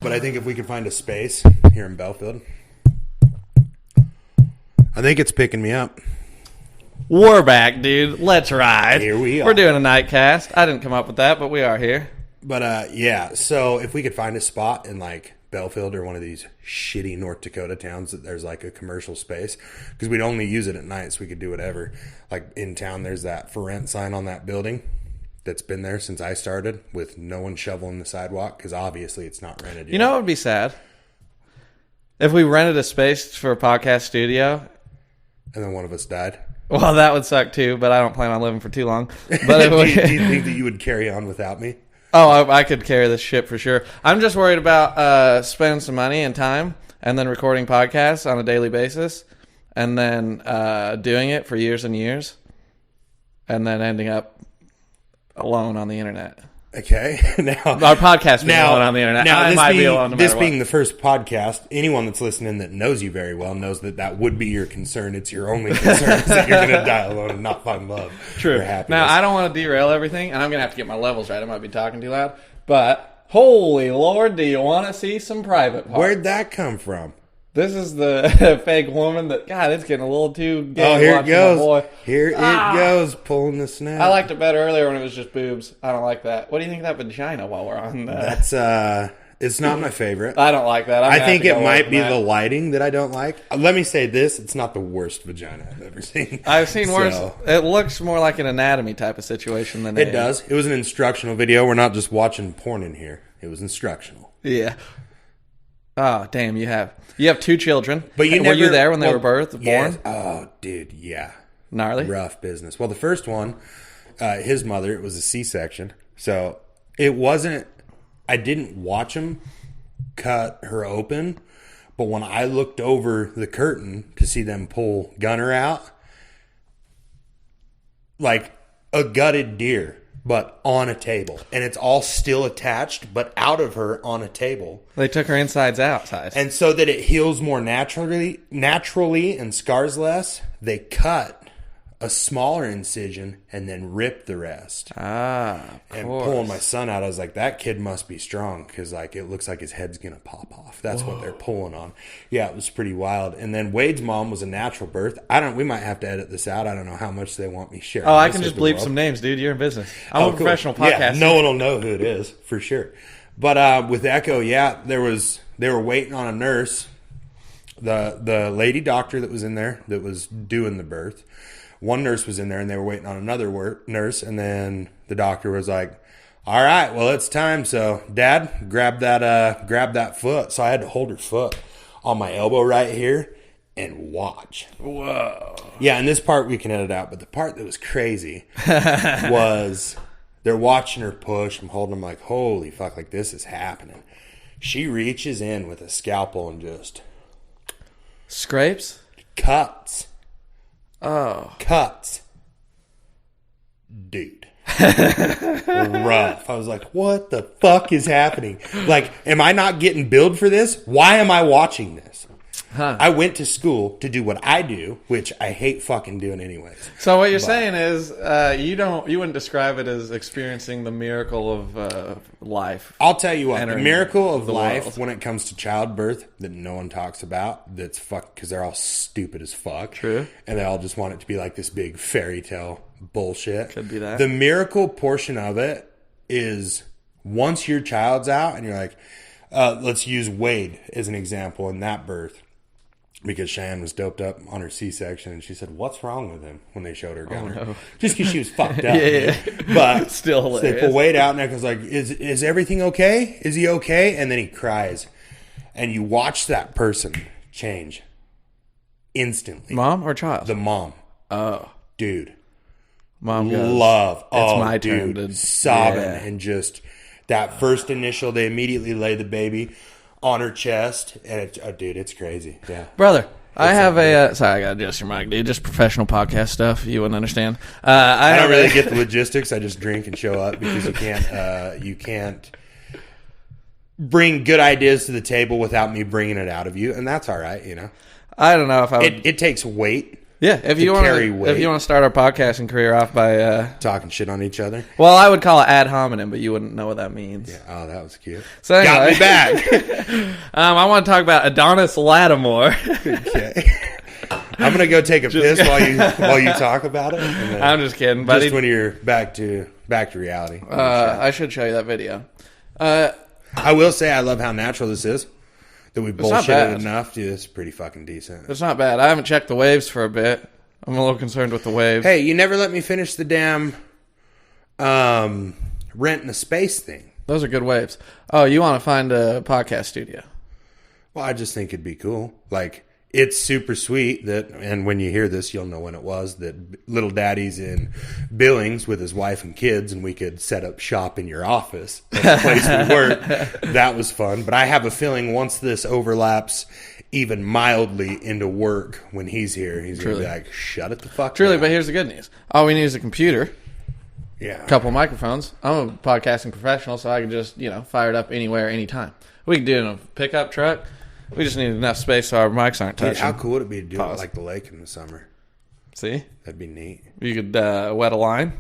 But I think if we can find a space here in Belfield, I think it's picking me up. We're back, dude. Let's ride. Here we are. We're doing a nightcast. I didn't come up with that, but we are here. But yeah, so if we could find a spot in like Belfield or one of these shitty North Dakota towns that there's like a commercial space, because we'd only use it at night, so we could do whatever. Like in town, there's that for rent sign on that building that's been there since I started, with no one shoveling the sidewalk, because obviously it's not rented yet. You know what would be sad? If we rented a space for a podcast studio. And then one of us died. Well, that would suck too, but I don't plan on living for too long. But if do we, you think that you would carry on without me? Oh, I could carry this ship for sure. I'm just worried about spending some money and time and then recording podcasts on a daily basis and then doing it for years and years and then ending up alone on the internet. Okay. Now our podcast being alone on the internet. Now, I might be alone no matter this what. being the first podcast, anyone that's listening that knows you very well knows that that would be your concern. It's your only concern is that you're going to die alone and not find love. True. Or happiness. Now, I don't want to derail everything, and I'm going to have to get my levels right. I might be talking too loud. But, holy Lord, do you want to see some private parts? Where'd that come from? This is the fake woman that, God, it's getting a little too gay. Oh, here it goes. Boy. Here it goes, pulling the snap. I liked it better earlier when it was just boobs. I don't like that. What do you think of that vagina while we're on That's, it's not my favorite. I don't like that. I think it might be the lighting that I don't like. Let me say this, it's not the worst vagina I've ever seen. I've seen worse. It looks more like an anatomy type of situation than it does. It was an instructional video. We're not just watching porn in here. It was instructional. Yeah. Oh, damn, you have two children. But were you there when they were born? Yes. Oh, dude, yeah. Gnarly. Rough business. Well, the first one, his mother, it was a C-section. So it wasn't, I didn't watch him cut her open, but when I looked over the curtain to see them pull Gunner out, like a gutted deer, but on a table. And it's all still attached, but out of her on a table. They took her insides outside. And so that it heals more naturally and scars less, they cut a smaller incision and then rip the rest. And pulling my son out, I was like, that kid must be strong, because like it looks like his head's going to pop off. That's what they're pulling on. Yeah, it was pretty wild. And then Wade's mom was a natural birth. We might have to edit this out. I don't know how much they want me sharing. Oh, I can just bleep some names, dude. You're in business. I'm a professional podcaster. Yeah, no one will know who it is, for sure. But with Echo, yeah, they were waiting on a nurse. The lady doctor that was in there that was doing the birth. One nurse was in there, and they were waiting on another nurse, and then the doctor was like, all right, well, it's time. So, Dad, grab that foot. So I had to hold her foot on my elbow right here and watch. Whoa. Yeah, and this part we can edit out, but the part that was crazy was they're watching her push. I'm holding them like, holy fuck, like this is happening. She reaches in with a scalpel and just scrapes? Cuts. Oh. Cuts. Dude. Rough. I was like, what the fuck is happening? Like, am I not getting billed for this? Why am I watching this? Huh. I went to school to do what I do, which I hate fucking doing anyways. So what you're saying is you wouldn't describe it as experiencing the miracle of life. I'll tell you what, the miracle of life world. when it comes to childbirth that no one talks about, that's fuck, because they're all stupid as fuck. True. And they all just want it to be like this big fairy tale bullshit. Could be that. The miracle portion of it is once your child's out and you're like, let's use Wade as an example in that birth. Because Cheyenne was doped up on her C-section, and she said, "What's wrong with him?" When they showed her Gunner, no. Just because she was fucked up. Yeah. But still hilarious. They pull Wade out, and Echo's like, "Is everything okay? Is he okay?" And then he cries, and you watch that person change instantly. Mom or child? The mom. Oh, dude, mom goes, love. It's my turn to sobbing and just that first initial. They immediately lay the baby on her chest, and dude, it's crazy. Yeah, brother. I have a sorry, I gotta adjust your mic, dude. Just professional podcast stuff. You wouldn't understand. I don't really get the logistics. I just drink and show up because you can't bring good ideas to the table without me bringing it out of you, and that's all right. You know, I don't know if I would. It takes weight Yeah, if you want to start our podcasting career off by talking shit on each other. Well, I would call it ad hominem, but you wouldn't know what that means. Yeah. Oh, that was cute. So anyway, got me back. I want to talk about Adonis Lattimore. Okay. I'm gonna go take a piss while you talk about it. I'm just kidding, buddy. Just when you're back to reality. I should show you that video. I will say I love how natural this is. That we not bad. bullshitted enough. Dude, it's pretty fucking decent. It's not bad. I haven't checked the waves for a bit. I'm a little concerned with the waves. Hey, you never let me finish the damn renting a space thing. Those are good waves. Oh, you want to find a podcast studio? Well, I just think it'd be cool. Like, it's super sweet that, and when you hear this, you'll know when it was, that Little Daddy's in Billings with his wife and kids, and we could set up shop in your office at the place we work. That was fun. But I have a feeling once this overlaps even mildly into work when he's here, he's going to be like, shut it the fuck Truly, down. but here's the good news. All we need is a computer, Yeah. a couple of microphones. I'm a podcasting professional, so I can just, fire it up anywhere, anytime. We can do it in a pickup truck. We just need enough space so our mics aren't touching. Dude, how cool would it be to do it like the lake in the summer? See? That'd be neat. You could wet a line.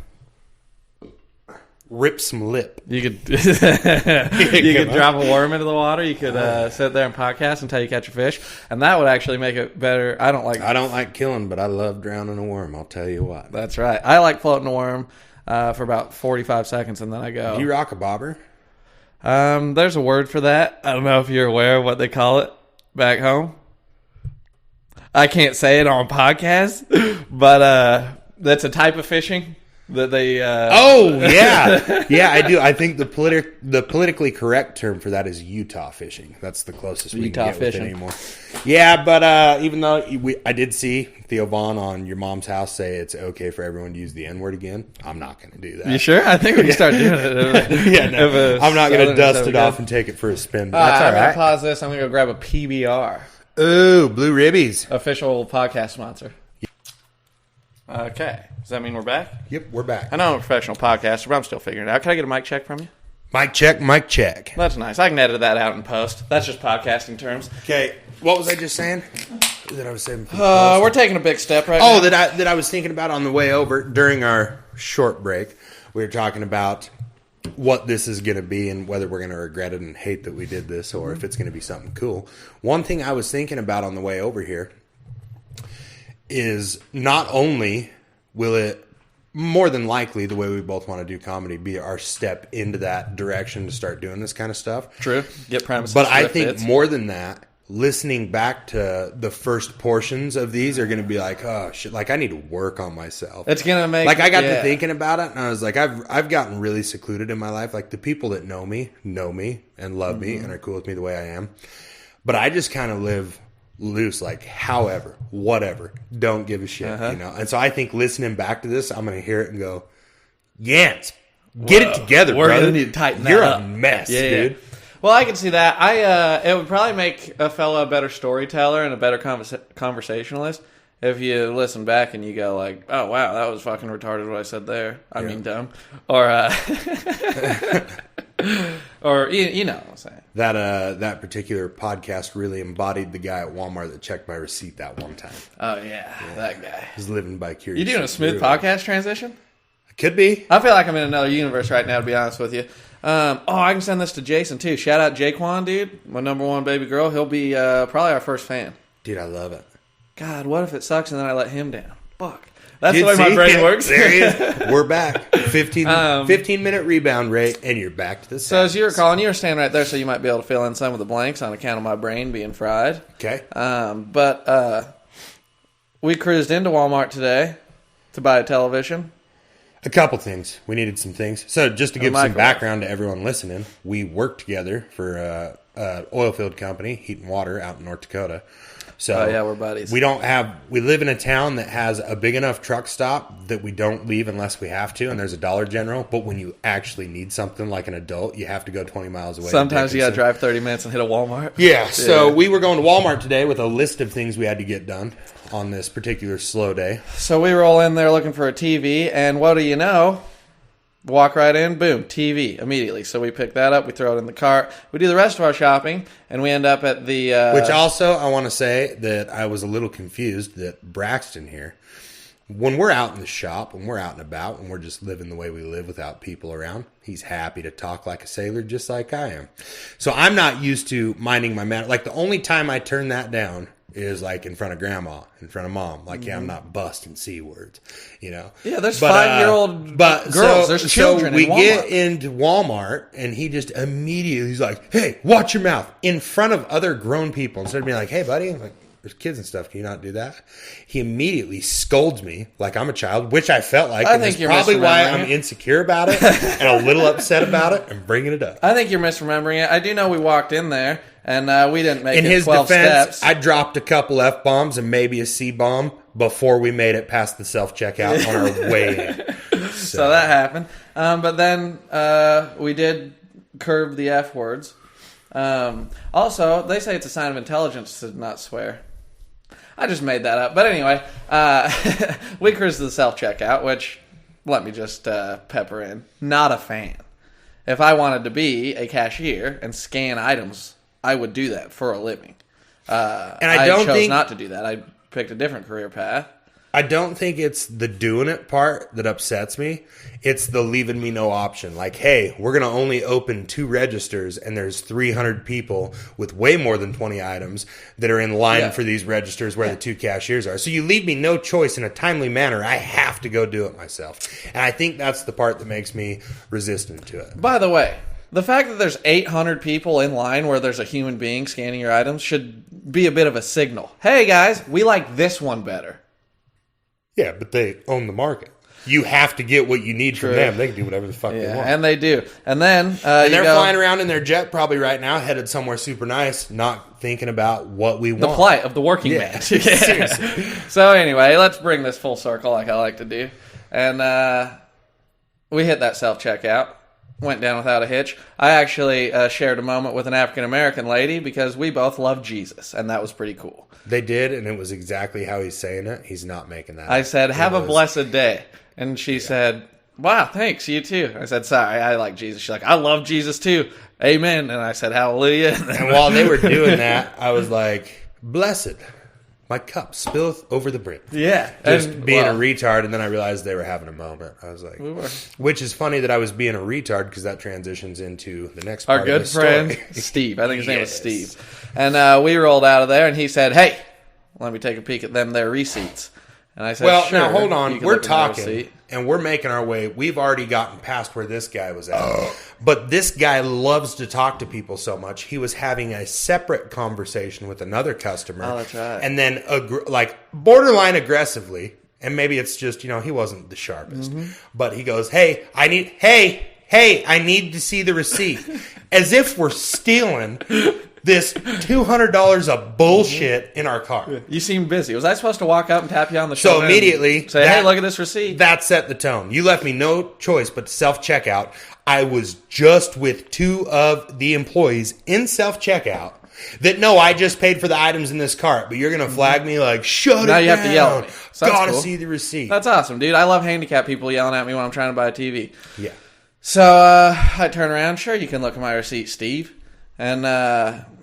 Rip some lip. You could you could drop a worm into the water. You could sit there and podcast until you catch a fish, and that would actually make it better. I don't like killing, but I love drowning a worm. I'll tell you what. That's right. I like floating a worm for about 45 seconds, and then I go. Do you rock a bobber? There's a word for that. I don't know if you're aware of what they call it back home. I can't say it on podcast, but that's a type of fishing that they. Oh yeah, yeah, I do. I think the politically correct term for that is Utah fishing. That's the closest we Utah can get fishing. with it anymore. Yeah, but even though I did see Theo Vaughn on Your Mom's House say it's okay for everyone to use the N word again, I'm not going to do that. You sure? I think we can start doing it. Yeah, no, I'm not going to dust it off and take it for a spin. But that's all I'm right. going to pause this. I'm going to go grab a PBR. Ooh, Blue Ribbies. Official podcast sponsor. Okay. Does that mean we're back? Yep, we're back. I know I'm a professional podcaster, but I'm still figuring it out. Can I get a mic check from you? Mic check, mic check. That's nice. I can edit that out in post. That's just podcasting terms. Okay, what was I just saying? That I was saying. We're taking a big step right now. Oh, that I was thinking about on the way over during our short break. We were talking about what this is going to be and whether we're going to regret it and hate that we did this or if it's going to be something cool. One thing I was thinking about on the way over here is not only will it, more than likely, the way we both want to do comedy, be our step into that direction to start doing this kind of stuff. True. Get premises. But I think more than that, listening back to the first portions of these are going to be like, oh shit, like I need to work on myself. It's going to make, like I got to thinking about it and I was like, I've gotten really secluded in my life. Like the people that know me and love me and are cool with me the way I am. But I just kind of live loose, like however, whatever, don't give a shit, you know? And so I think listening back to this, I'm going to hear it and go, Yance, get it together, we're brother. Gonna need to tighten that You're up. a mess, dude. Well, I can see that. It would probably make a fella a better storyteller and a better conversationalist if you listen back and you go like, "Oh wow, that was fucking retarded what I said there." I mean, dumb, or or you know what I'm saying. That particular podcast really embodied the guy at Walmart that checked my receipt that one time. Oh yeah, that guy. He's living by curiosity. You doing a smooth podcast transition? Could be. I feel like I'm in another universe right now, to be honest with you. I can send this to Jason, too. Shout out Jaquan, dude. My number one baby girl. He'll be probably our first fan. Dude, I love it. God, what if it sucks and then I let him down? Fuck. That's the way my brain works. There he is. We're back. 15-minute rebound rate, and you're back to the So as you were calling, you were standing right there, so you might be able to fill in some of the blanks on account of my brain being fried. Okay. But we cruised into Walmart today to buy a television. A couple things. We needed some things. So just to give some background to everyone listening, we worked together for an oil field company, Heat and Water, out in North Dakota. So yeah, we're buddies. We live in a town that has a big enough truck stop that we don't leave unless we have to, and there's a Dollar General. But when you actually need something like an adult, you have to go 20 miles away. Sometimes you got to drive 30 minutes and hit a Walmart. Yeah, so we were going to Walmart today with a list of things we had to get done on this particular slow day. So we roll in there looking for a TV, and what do you know? Walk right in, boom, TV immediately. So we pick that up, we throw it in the cart. We do the rest of our shopping, and we end up at the... Which also, I want to say that I was a little confused that Braxton here, when we're out in the shop, when we're out and about, when we're just living the way we live without people around, he's happy to talk like a sailor just like I am. So I'm not used to minding my manners. Like, the only time I turn that down is like in front of grandma, in front of mom. Like, yeah, I'm not busting C words, you know. Yeah, there's 5-year-old girls. There's children. So we in Walmart. get into Walmart, and he just immediately, he's like, "Hey, watch your mouth," in front of other grown people. Instead of being like, "Hey, buddy, like, there's kids and stuff. Can you not do that?" He immediately scolds me like I'm a child, which I felt like. I think it's you're probably why misremembering I'm it. insecure about it and a little upset about it and bringing it up. I think you're misremembering it. I do know we walked in there, and we didn't make In it his 12 defense, steps. I dropped a couple F-bombs and maybe a C-bomb before we made it past the self-checkout on our way in. So that happened. But then we did curb the F words. Also, they say it's a sign of intelligence to not swear. I just made that up. But anyway, we cruised to the self-checkout, which, let me just pepper in, not a fan. If I wanted to be a cashier and scan items, I would do that for a living. And I don't chose think- not to do that. I picked a different career path. I don't think it's the doing it part that upsets me. It's the leaving me no option. Like, hey, we're going to only open 2 registers, and there's 300 people with way more than 20 items that are in line for these registers where the 2 cashiers are. So you leave me no choice in a timely manner. I have to go do it myself. And I think that's the part that makes me resistant to it. By the way, the fact that there's 800 people in line where there's a human being scanning your items should be a bit of a signal. Hey, guys, we like this one better. Yeah, but they own the market. You have to get what you need from them. They can do whatever the fuck they want. And they do. And then And they're flying around in their jet probably right now, headed somewhere super nice, not thinking about what we want. the plight of the working man. Seriously. So anyway, let's bring this full circle like I like to do. And we hit that self-checkout. Went down without a hitch. I actually shared a moment with an African-American lady because we both love Jesus, and that was pretty cool. They did, and it was exactly how he's saying it. He's not making that. I said, "Have a was- blessed day." And she said, "Wow, thanks, you too." I said, "Sorry, I like Jesus." She's like, "I love Jesus too. Amen." And I said, "Hallelujah." And while they were doing that, I was like, "Blessed, my cup spilleth over the brim." Yeah. Just And, being well, a retard, and then I realized they were having a moment. I was like, were. which is funny that I was being a retard because that transitions into the next our part good of the story. friend, Steve. I think his name was Yes. Steve. And we rolled out of there, and he said, "Hey, let me take a peek at them their receipts." And I said, Well, "Sure, now hold you on. can We're look at my talking, receipt." and we're making our way. We've already gotten past where this guy was at. But this guy loves to talk to people so much. He was having a separate conversation with another customer. Oh, that's right. And then, like, borderline aggressively, and maybe it's just, he wasn't the sharpest. Mm-hmm. But he goes, hey, I need to see the receipt. As if we're stealing this $200 of bullshit in our car. You seem busy. Was I supposed to walk up and tap you on the So shoulder? and immediately, say, "Hey, look at this receipt." That set the tone. You left me no choice but to self-checkout. I was just with 2 of the employees in self-checkout that know I just paid for the items in this cart, but you're going to flag me like, shut Now it you have to yell at down. me. So that's Gotta cool. see the receipt. That's awesome, dude. I love handicapped people yelling at me when I'm trying to buy a TV. Yeah. So I turn around. "Sure, you can look at my receipt, Steve." And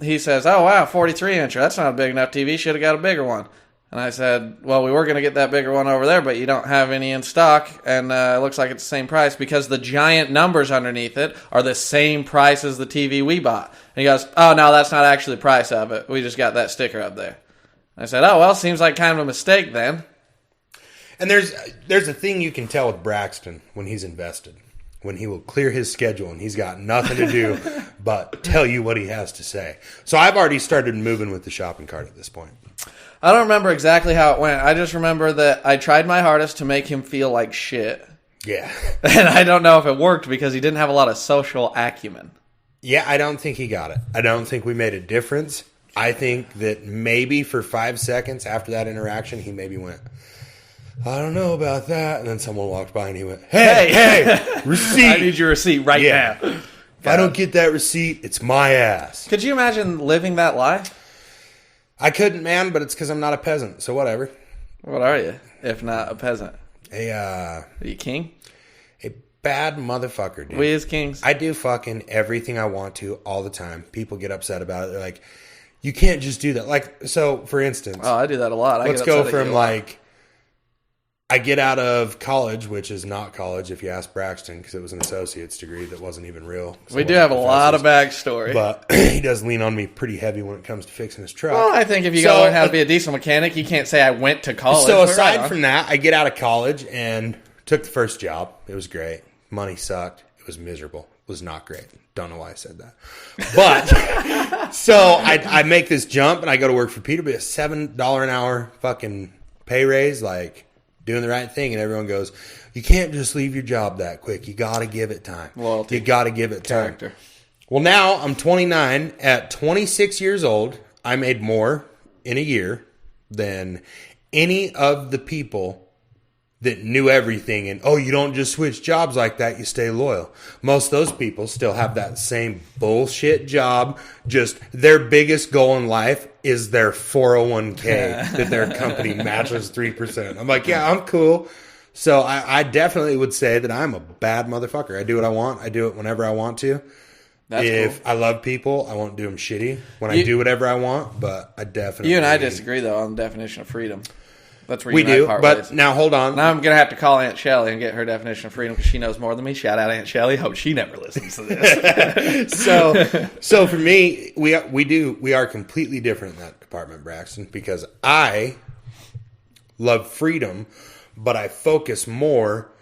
he says, "Oh, wow, 43-incher. That's not a big enough TV. Should have got a bigger one." And I said, "Well, we were going to get that bigger one over there, but you don't have any in stock, and it looks like it's the same price because the giant numbers underneath it are the same price as the TV we bought." And he goes, "Oh, no, that's not actually the price of it. We just got that sticker up there." I said, "Oh, well, seems like kind of a mistake then." And there's a thing you can tell with Braxton when he's invested. When he will clear his schedule and he's got nothing to do but tell you what he has to say. So I've already started moving with the shopping cart at this point. I don't remember exactly how it went. I just remember that I tried my hardest to make him feel like shit. Yeah. And I don't know if it worked because he didn't have a lot of social acumen. Yeah, I don't think he got it. I don't think we made a difference. I think that maybe for 5 seconds after that interaction, he maybe went, "I don't know about that." And then someone walked by and he went, hey, receipt. I need your receipt right Yeah. now. If I don't get that receipt, it's my ass. Could you imagine living that life? I couldn't, man, but it's because I'm not a peasant, so whatever. What are you, if not a peasant? A Are you king? bad motherfucker, dude. We as kings. I do fucking everything I want to all the time. People get upset about it. They're like, you can't just do that. Like, so for instance, Oh, I do that a lot. let's go from like, I get out of college, which is not college if you ask Braxton, because it was an associate's degree that wasn't even real. We do have a lot of backstory. But he does lean on me pretty heavy when it comes to fixing his truck. Well, I think if you got to learn how to be a diesel mechanic, you can't say I went to college. So But aside right from that, I get out of college and took the first job. It was great. Money sucked. It was miserable. It was not great. Don't know why I said that. But so I make this jump and I go to work for Peterbilt. $7 an hour fucking pay raise, like doing the right thing. And everyone goes, you can't just leave your job that quick. You got to give it time. Loyalty. You got to give it time. Character. Well, now I'm 29. At 26 years old, I made more in a year than any of the people that knew everything. And, oh, you don't just switch jobs like that. You stay loyal. Most of those people still have that same bullshit job. Just their biggest goal in life is their 401k that their company matches 3%. I'm like, yeah, I'm cool. So I definitely would say that I'm a bad motherfucker. I do what I want. I do it whenever I want to. If I love people, I won't do them shitty when I do whatever I want, but I definitely... You and I disagree, though, on the definition of freedom. That's where we you and I do, part but ways. now hold on. Now I'm going to have to call Aunt Shelly and get her definition of freedom because she knows more than me. Shout out Aunt Shelly. Hope she never listens to this. So for me, we are completely different in that department, Braxton, because I love freedom, but I focus more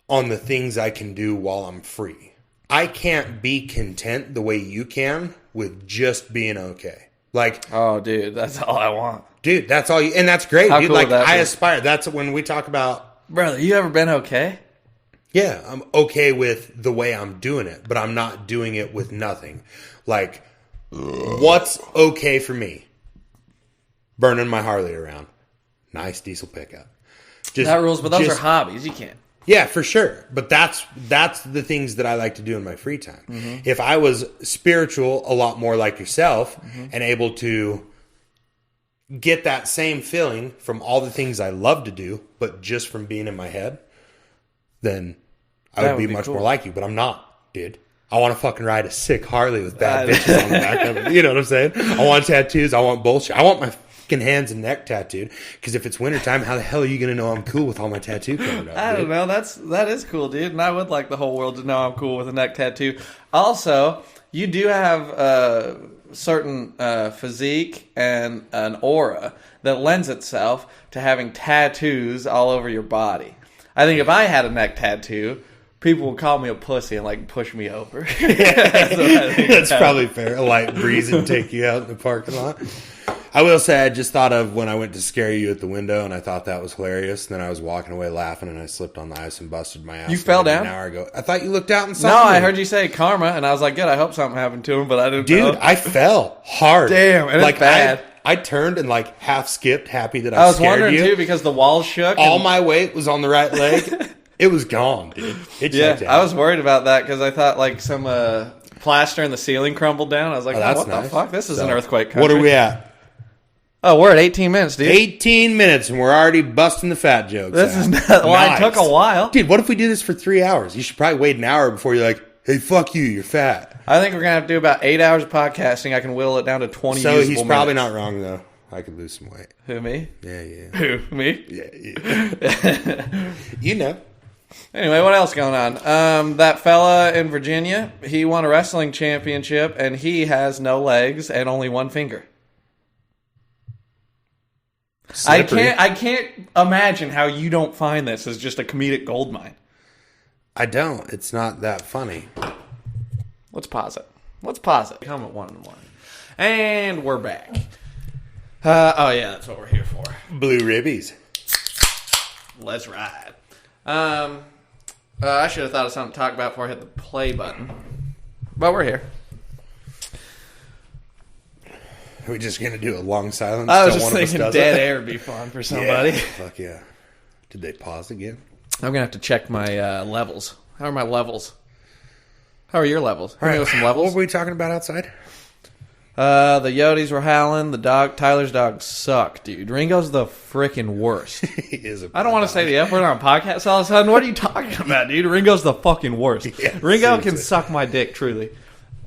on the things I can do while I'm free. I can't be content the way you can with just being okay. Like, oh, dude, that's all I want. Dude, that's all you, and that's great, How dude. cool Like, would that I be? aspire. That's when we talk about, Brother, you ever been okay? yeah, I'm okay with the way I'm doing it, but I'm not doing it with nothing. Like, what's okay for me? Burning my Harley around. Nice diesel pickup. Just, That rules, but those are hobbies. You can't. Yeah, for sure. But that's the things that I like to do in my free time. Mm-hmm. If I was spiritual a lot more like yourself and able to get that same feeling from all the things I love to do, but just from being in my head, then I would be much more like you. But I'm not, dude. I want to fucking ride a sick Harley with bad bitches on the back of it. You know what I'm saying? I want tattoos. I want bullshit. I want my fucking hands and neck tattooed. Because if it's wintertime, how the hell are you going to know I'm cool with all my tattoo covered up? I don't know. That is cool, dude. And I would like the whole world to know I'm cool with a neck tattoo. Also, you do have certain physique and an aura that lends itself to having tattoos all over your body. I think if I had a neck tattoo, people would call me a pussy and like push me over. That's probably fair. A light breeze and take you out in the parking lot. I will say I just thought of when I went to scare you at the window, and I thought that was hilarious. And then I was walking away laughing, and I slipped on the ice and busted my ass. You fell down? An hour ago. I thought you looked out and saw No, me. I heard you say karma, and I was like, good, I hope something happened to him, but I didn't know. Dude, I fell hard. Damn, and it's like, bad. I turned and like half skipped, happy that I was scared wondering, you. too, because the walls shook. All and- my weight was on the right leg. It was gone, dude. It Yeah, checked out. I was worried about that because I thought like some plaster in the ceiling crumbled down. I was like, that's what the nice. fuck? This is an So, earthquake country. What are we at? Oh, we're at 18 minutes, dude. 18 minutes, and we're already busting the fat jokes. This out. is not, well, Nice. it took a while. Dude, what if we do this for 3 hours? You should probably wait an hour before you're like, hey, fuck you, you're fat. I think we're going to have to do about 8 hours of podcasting. I can whittle it down to 20 So usable he's probably minutes. not wrong, though. I could lose some weight. Who, me? Yeah, yeah. Who, me? Yeah. You know. Anyway, what else going on? That fella in Virginia, he won a wrestling championship, and he has no legs and only one finger. Slippery. I can't imagine how you don't find this as just a comedic goldmine. I don't. It's not that funny. Let's pause it. Come at 1 in the morning. And we're back. Oh, yeah, that's what we're here for. Blue ribbies. Let's ride. I should have thought of something to talk about before I hit the play button. But we're here. Are we just going to do a long silence? I was till just one of us thinking does dead it? air would be fun for somebody. Yeah. Fuck yeah. Did they pause again? I'm going to have to check my levels. How are my levels? How are your levels? Hit me with some What levels. were we talking about outside? The Yodis were howling. Tyler's dogs suck, dude. Ringo's the freaking worst. He is I don't want to say the F word on a podcast all of a sudden. What are you talking about, dude? Ringo's the fucking worst. Yeah, Ringo seriously. can suck my dick, truly.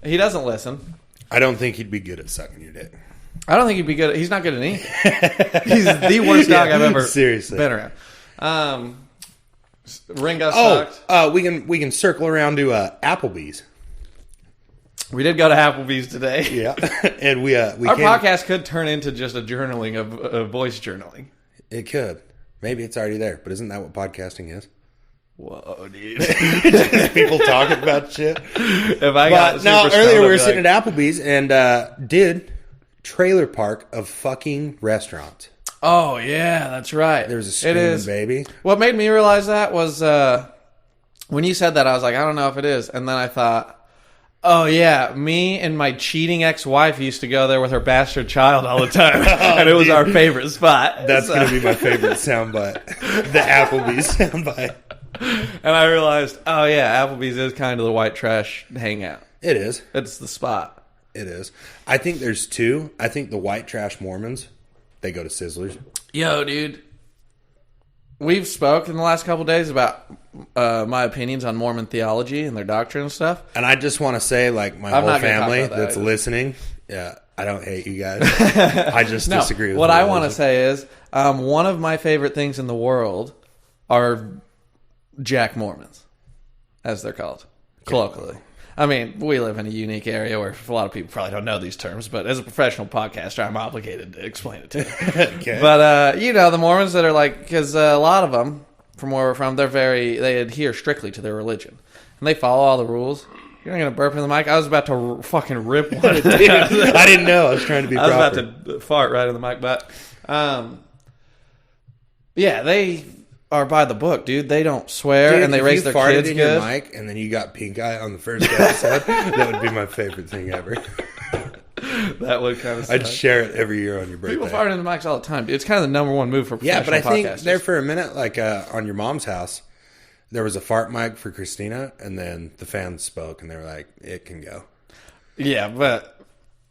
He doesn't listen. I don't think he'd be good at sucking your dick. I don't think he'd be good. He's not good at anything. He's the worst dog I've ever seriously been around. Ringo sucked. We can circle around to Applebee's. We did go to Applebee's today. Yeah, and we Our came, podcast could turn into just a journaling of voice journaling. It could. Maybe it's already there, but isn't that what podcasting is? Whoa, dude! People talking about shit. If I got But no, super earlier stoned, we were I'd be sitting like, at Applebee's and did trailer park of fucking restaurants. oh yeah, that's right. There was a It screaming is. baby. What made me realize that was when you said that, I was like, I don't know if it is, and then I thought, oh yeah, me and my cheating ex-wife used to go there with her bastard child all the time, and it was our favorite spot. That's So- going to be my favorite soundbite. The Applebee's soundbite. And I realized, oh yeah, Applebee's is kind of the white trash hangout. It is. It's the spot. It is. I think there's two. I think the white trash Mormons, they go to Sizzlers. Yo, dude. We've spoken in the last couple days about my opinions on Mormon theology and their doctrine and stuff. And I just want to say, like, my I'm whole not gonna talk family about that that's either. listening, yeah, I don't hate you guys. I just No, disagree with what the I want to religion. say is one of my favorite things in the world are Jack Mormons, as they're called, colloquially. I mean, we live in a unique area where a lot of people probably don't know these terms, but as a professional podcaster, I'm obligated to explain it to you. Okay. But, the Mormons that are like, because a lot of them, from where we're from, they adhere strictly to their religion. And they follow all the rules. You're not going to burp in the mic? I was about to fucking rip one. Dude, I didn't know. I was trying to be I was proper. about to fart right in the mic, but yeah, they are by the book, dude. They don't swear, Dude, and they if raise you their farted kids in good. your mic and then you got pink eye on the first episode, that would be my favorite thing ever. That would kind of. I'd share it every year on your birthday. People fart in the mics all the time, dude. It's kind of the number one move for Yeah, professional but I think podcasters. there for a minute, like on your mom's house, there was a fart mic for Christina, and then the fans spoke, and they were like, "It can go." Yeah, but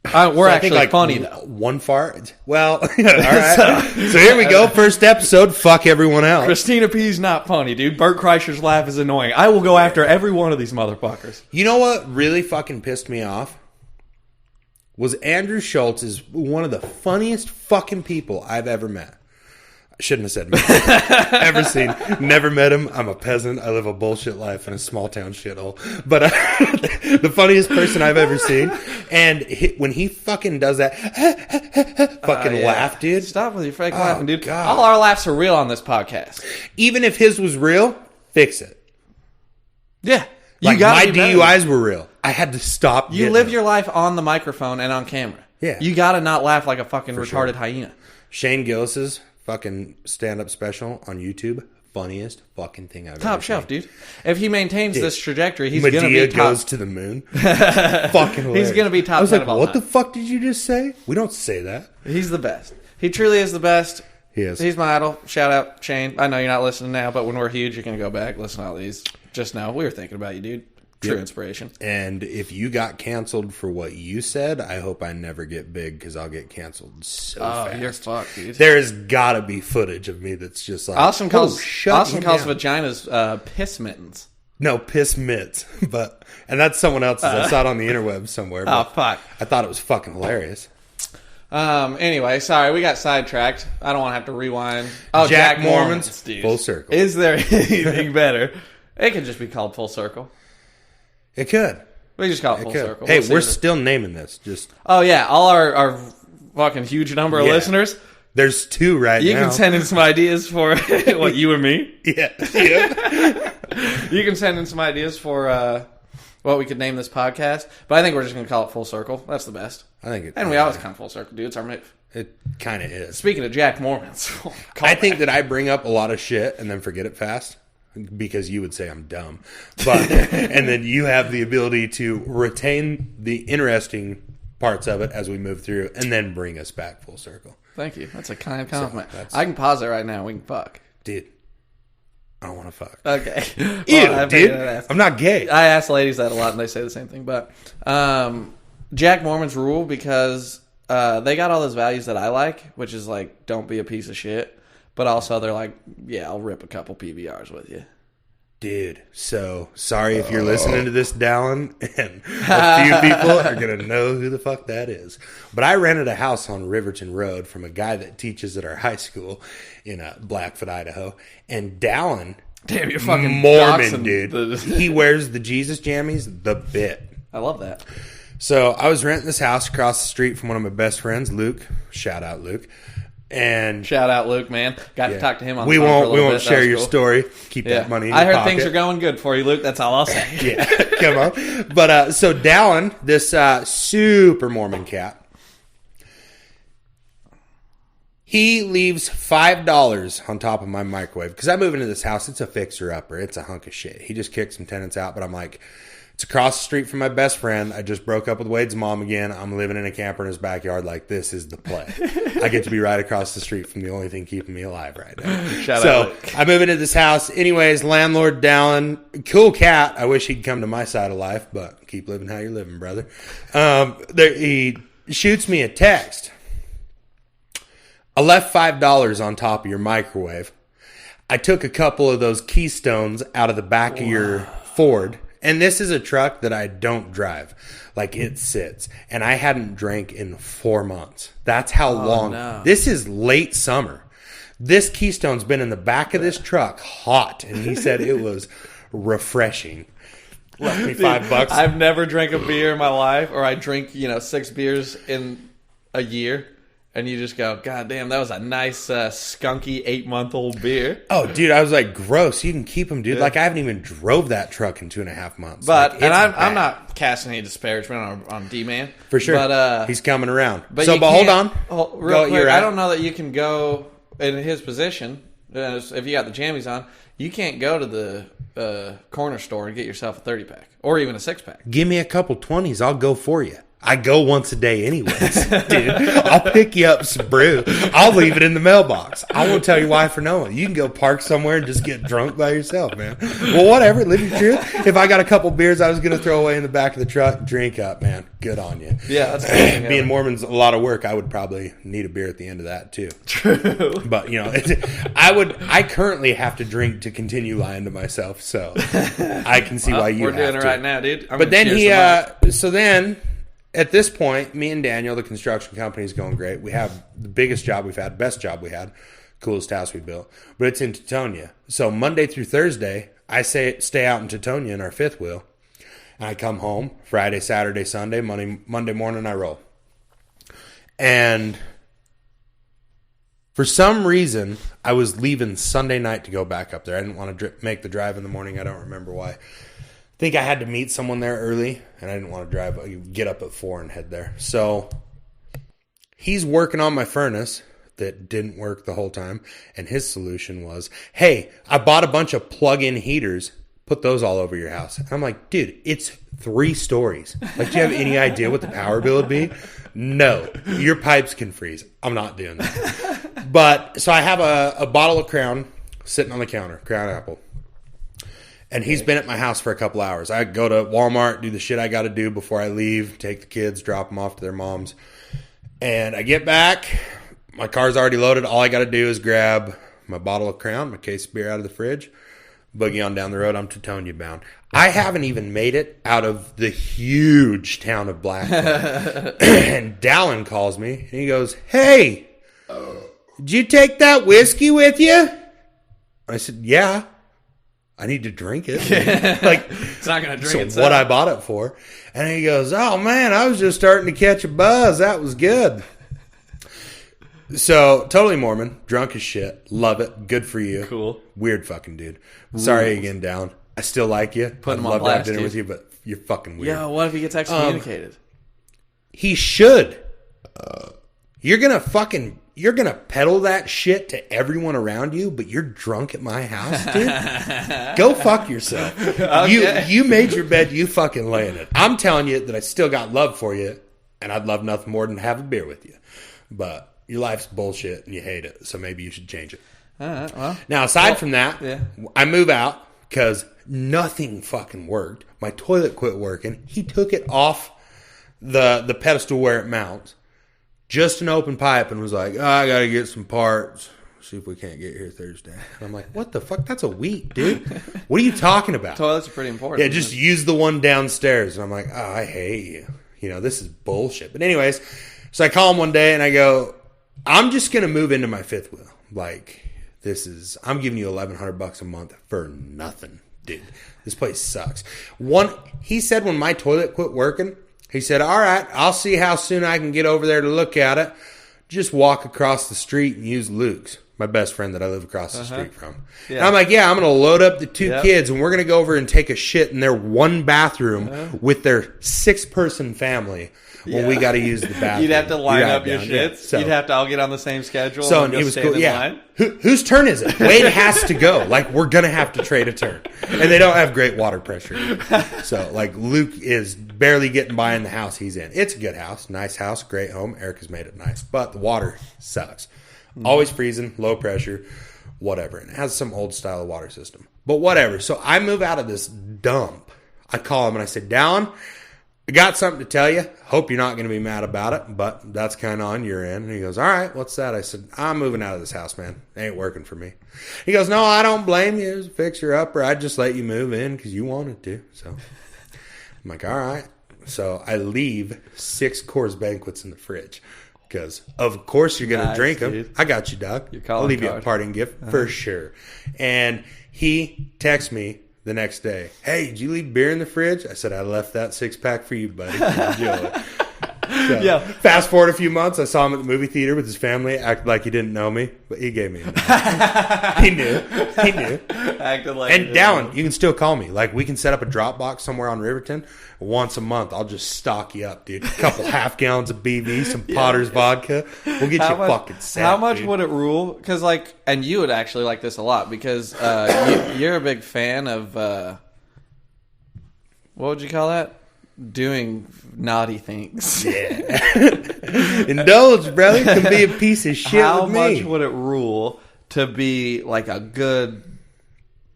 we're So I actually think, like, funny though. One fart. Well, all right. So here we go. First episode. Fuck everyone else. Christina P's not funny, dude. Bert Kreischer's laugh is annoying. I will go after every one of these motherfuckers. You know what really fucking pissed me off? Was Andrew Schultz is one of the funniest fucking people I've ever met. I shouldn't have said met. Ever seen. Never met him. I'm a peasant. I live a bullshit life in a small town shithole. But the funniest person I've ever seen. And when he fucking does that fucking Yeah. laugh, dude. Stop with your fake laughing, dude. God. All our laughs are real on this podcast. Even if his was real, fix it. Yeah. You Like, gotta my be better. DUIs were real. I had to stop. You getting live them. your life on the microphone and on camera. Yeah. You gotta not laugh like a fucking retarded sure. hyena. Shane Gillis's fucking stand-up special on YouTube. Funniest fucking thing I've Top ever shelf, seen. dude. If he maintains this trajectory, he's gonna Medea be top. goes to the moon. Fucking hilarious. He's gonna be top I was 10 like, of all what time. the fuck did you just say? We don't say that. He's the best. He truly is the best. He is. He's my idol. Shout out Shane. I know you're not listening now, but when we're huge, you're gonna go back, listen to all these. Just know we were thinking about you, dude. True Yep. inspiration. And if you got canceled for what you said, I hope I never get big because I'll get canceled so Oh, fast. you're fucked, dude. There's gotta be footage of me that's just like Austin calls shut him down. vaginas piss mittens. No, piss mitts. But and that's someone else's. I saw it on the interwebs somewhere. Oh But fuck. I thought it was fucking hilarious. Anyway, sorry, we got sidetracked. I don't want to have to rewind. Oh, Jack Jack Mormons, Mormons, dude. full circle. Is there anything better? It could just be called Full Circle. It could. We just call it It Full could. Circle. Hey, We'll see we're if it- still naming this. Just Oh yeah, all our fucking huge number of Yeah. listeners. there's two right You now. can send in some ideas for what you and me. Yeah. Yeah. You can send in some ideas for what we could name this podcast. But I think we're just going to call it Full Circle. That's the best. I think it. And we always come full circle, dude. It's our move. It kind of is. Speaking of Jack Mormons, I think that I bring up a lot of shit and then forget it fast because you would say I'm dumb, but and then you have the ability to retain the interesting parts of it as we move through, and then bring us back full circle. Thank you. That's a kind compliment. that's- I can pause it right now. We can fuck. Dude, I don't want to fuck. Okay. Ew, Well, I dude. figured I'd ask. I'm not gay. I ask ladies that a lot, and they say the same thing. But Jack Mormon's rule because they got all those values that I like, which is like, don't be a piece of shit. But also they're like, yeah, I'll rip a couple PBRs with you. Dude, so sorry if you're listening to this, Dallin, and a few people are going to know who the fuck that is. But I rented a house on Riverton Road from a guy that teaches at our high school in Blackfoot, Idaho. And Dallin, damn, you're fucking Mormon, dude. He wears the Jesus jammies, the bit. I love that. So I was renting this house across the street from one of my best friends, Luke. Shout out, Luke. And shout out, Luke, man. Got to talk to him on we the phone won't for a little we won't bit. share your story. Keep that money in I your heard pocket. things are going good for you, Luke. That's all I'll say. Yeah, come on. But so Dallin, this super Mormon cat, he leaves $5 on top of my microwave because I move into this house. It's a fixer-upper. It's a hunk of shit. He just kicked some tenants out, but I'm like, it's across the street from my best friend. I just broke up with Wade's mom again. I'm living in a camper in his backyard. Like, this is the play. I get to be right across the street from the only thing keeping me alive right now. Shout out, Luke. I move into this house. Anyways, landlord Dallin, cool cat. I wish he'd come to my side of life, but keep living how you're living, brother. He shoots me a text. I left $5 on top of your microwave. I took a couple of those Keystones out of the back of your Ford. And this is a truck that I don't drive. Like, it sits. And I hadn't drank in 4 months. That's how long. No. This is late summer. This Keystone's been in the back of this truck hot. And he said it was refreshing. Left me $5. I've never drank a beer in my life, or I drink, 6 beers in a year. And you just go, God damn, that was a nice, skunky 8-month-old beer. Oh, dude, I was like, gross. You can keep them, dude. Like, I haven't even drove that truck in 2.5 months. But, like, and I'm bad. not casting any disparagement on D-Man. For sure. But, he's coming around. But So, you but hold on. can't- Real Go, quick, you're I at- don't know that you can go in his position, if you got the jammies on, you can't go to the corner store and get yourself a 30-pack. Or even a 6-pack. Give me a couple 20s. I'll go for you. I go once a day anyways, dude. I'll pick you up some brew. I'll leave it in the mailbox. I won't tell your wife or no one. You can go park somewhere and just get drunk by yourself, man. Well, whatever. Live your truth. If I got a couple beers I was going to throw away in the back of the truck, drink up, man. Good on you. Yeah, that's cool. Being Mormon's a lot of work. I would probably need a beer at the end of that too. True. But I currently have to drink to continue lying to myself, so I can see why you We're have doing it to. right now, dude. But then at this point, me and Daniel, the construction company, is going great. We have the biggest job we've had, best job we had, coolest house we built. But it's in Teutonia. So Monday through Thursday, I stay out in Teutonia in our fifth wheel. And I come home Friday, Saturday, Sunday, Monday morning I roll. And for some reason, I was leaving Sunday night to go back up there. I didn't want to make the drive in the morning. I don't remember why. I think I had to meet someone there early, and I didn't want to get up at 4 and head there. So he's working on my furnace that didn't work the whole time, and his solution was, hey, I bought a bunch of plug-in heaters. Put those all over your house. And I'm like, dude, it's 3 stories. Like, do you have any idea what the power bill would be? No. Your pipes can freeze. I'm not doing that. But, so I have a bottle of Crown sitting on the counter, Crown Apple. And he's been at my house for a couple hours. I go to Walmart, do the shit I got to do before I leave, take the kids, drop them off to their moms. And I get back. My car's already loaded. All I got to do is grab my bottle of Crown, my case of beer out of the fridge, boogie on down the road. I'm Teutonia bound. I haven't even made it out of the huge town of Blackfoot. And Dallin calls me, and he goes, hey, did you take that whiskey with you? I said, yeah. I need to drink it. Like, It's not going to drink so itself. what I bought it for. And he goes, oh, man, I was just starting to catch a buzz. That was good. So, totally Mormon. Drunk as shit. Love it. Good for you. Cool. Weird fucking dude. Sorry again, Down. I still like you. Put him I'd on love to have blast, dinner dude. with you, but you're fucking weird. Yeah, what if he gets excommunicated? He should. You're gonna peddle that shit to everyone around you, but you're drunk at my house, dude. Go fuck yourself. Okay. You made your bed, you fucking lay in it. I'm telling you that I still got love for you, and I'd love nothing more than to have a beer with you. But your life's bullshit and you hate it, so maybe you should change it. All right, well. Now, aside from that, yeah. I move out because nothing fucking worked. My toilet quit working. He took it off the pedestal where it mounts, just an open pipe, and was like, I got to get some parts. See if we can't get here Thursday. And I'm like, what the fuck? That's a week, dude. What are you talking about? Toilets are pretty important. Yeah, just use the one downstairs. And I'm like, I hate you. This is bullshit. But anyways, so I call him one day and I go, I'm just going to move into my fifth wheel. Like, I'm giving you $1,100 a month for nothing, dude. This place sucks. He said when my toilet quit working, he said, all right, I'll see how soon I can get over there to look at it. Just walk across the street and use Luke's. My best friend that I live across the street from. Yeah. And I'm like, yeah, I'm going to load up the two kids and we're going to go over and take a shit in their one bathroom with their 6-person family when we got to use the bathroom. You'd have to line up your shits. So, you'd have to all get on the same schedule. So and he was cool. Yeah. Whose turn is it? Wade has to go. Like, we're going to have to trade a turn. And they don't have great water pressure either. So, like, Luke is barely getting by in the house he's in. It's a good house. Nice house. Great home. Erica's made it nice. But the water sucks. Always freezing, low pressure, whatever. And it has some old style of water system. But whatever. So I move out of this dump. I call him and I said, Dallin, I got something to tell you. Hope you're not going to be mad about it, but that's kind of on your end. And he goes, all right, what's that? I said, I'm moving out of this house, man. It ain't working for me. He goes, no, I don't blame you. It was a fixer-upper. I'd just let you move in because you wanted to. So I'm like, all right. So I leave 6 Coors Banquets in the fridge. Because, of course, you're going to drink them. Dude. I got you, Doc. I'll leave you a parting gift for sure. And he texts me the next day. Hey, did you leave beer in the fridge? I said, I left that 6-pack for you, buddy. Enjoy. So, fast forward a few months, I saw him at the movie theater with his family, acted like he didn't know me, but he gave me a nod. He knew. Acted like and Dallin, you can still call me. Like, we can set up a drop box somewhere on Riverton. Once a month, I'll just stock you up, dude. A couple half gallons of BV, some Potter's vodka. We'll get you fucking set. How much dude. Would it rule? Because, like, and you would actually like this a lot because you're a big fan of, what would you call that? Doing naughty things. Yeah. Indulge, brother. Can be a piece of shit How with me. much would it rule to be like a good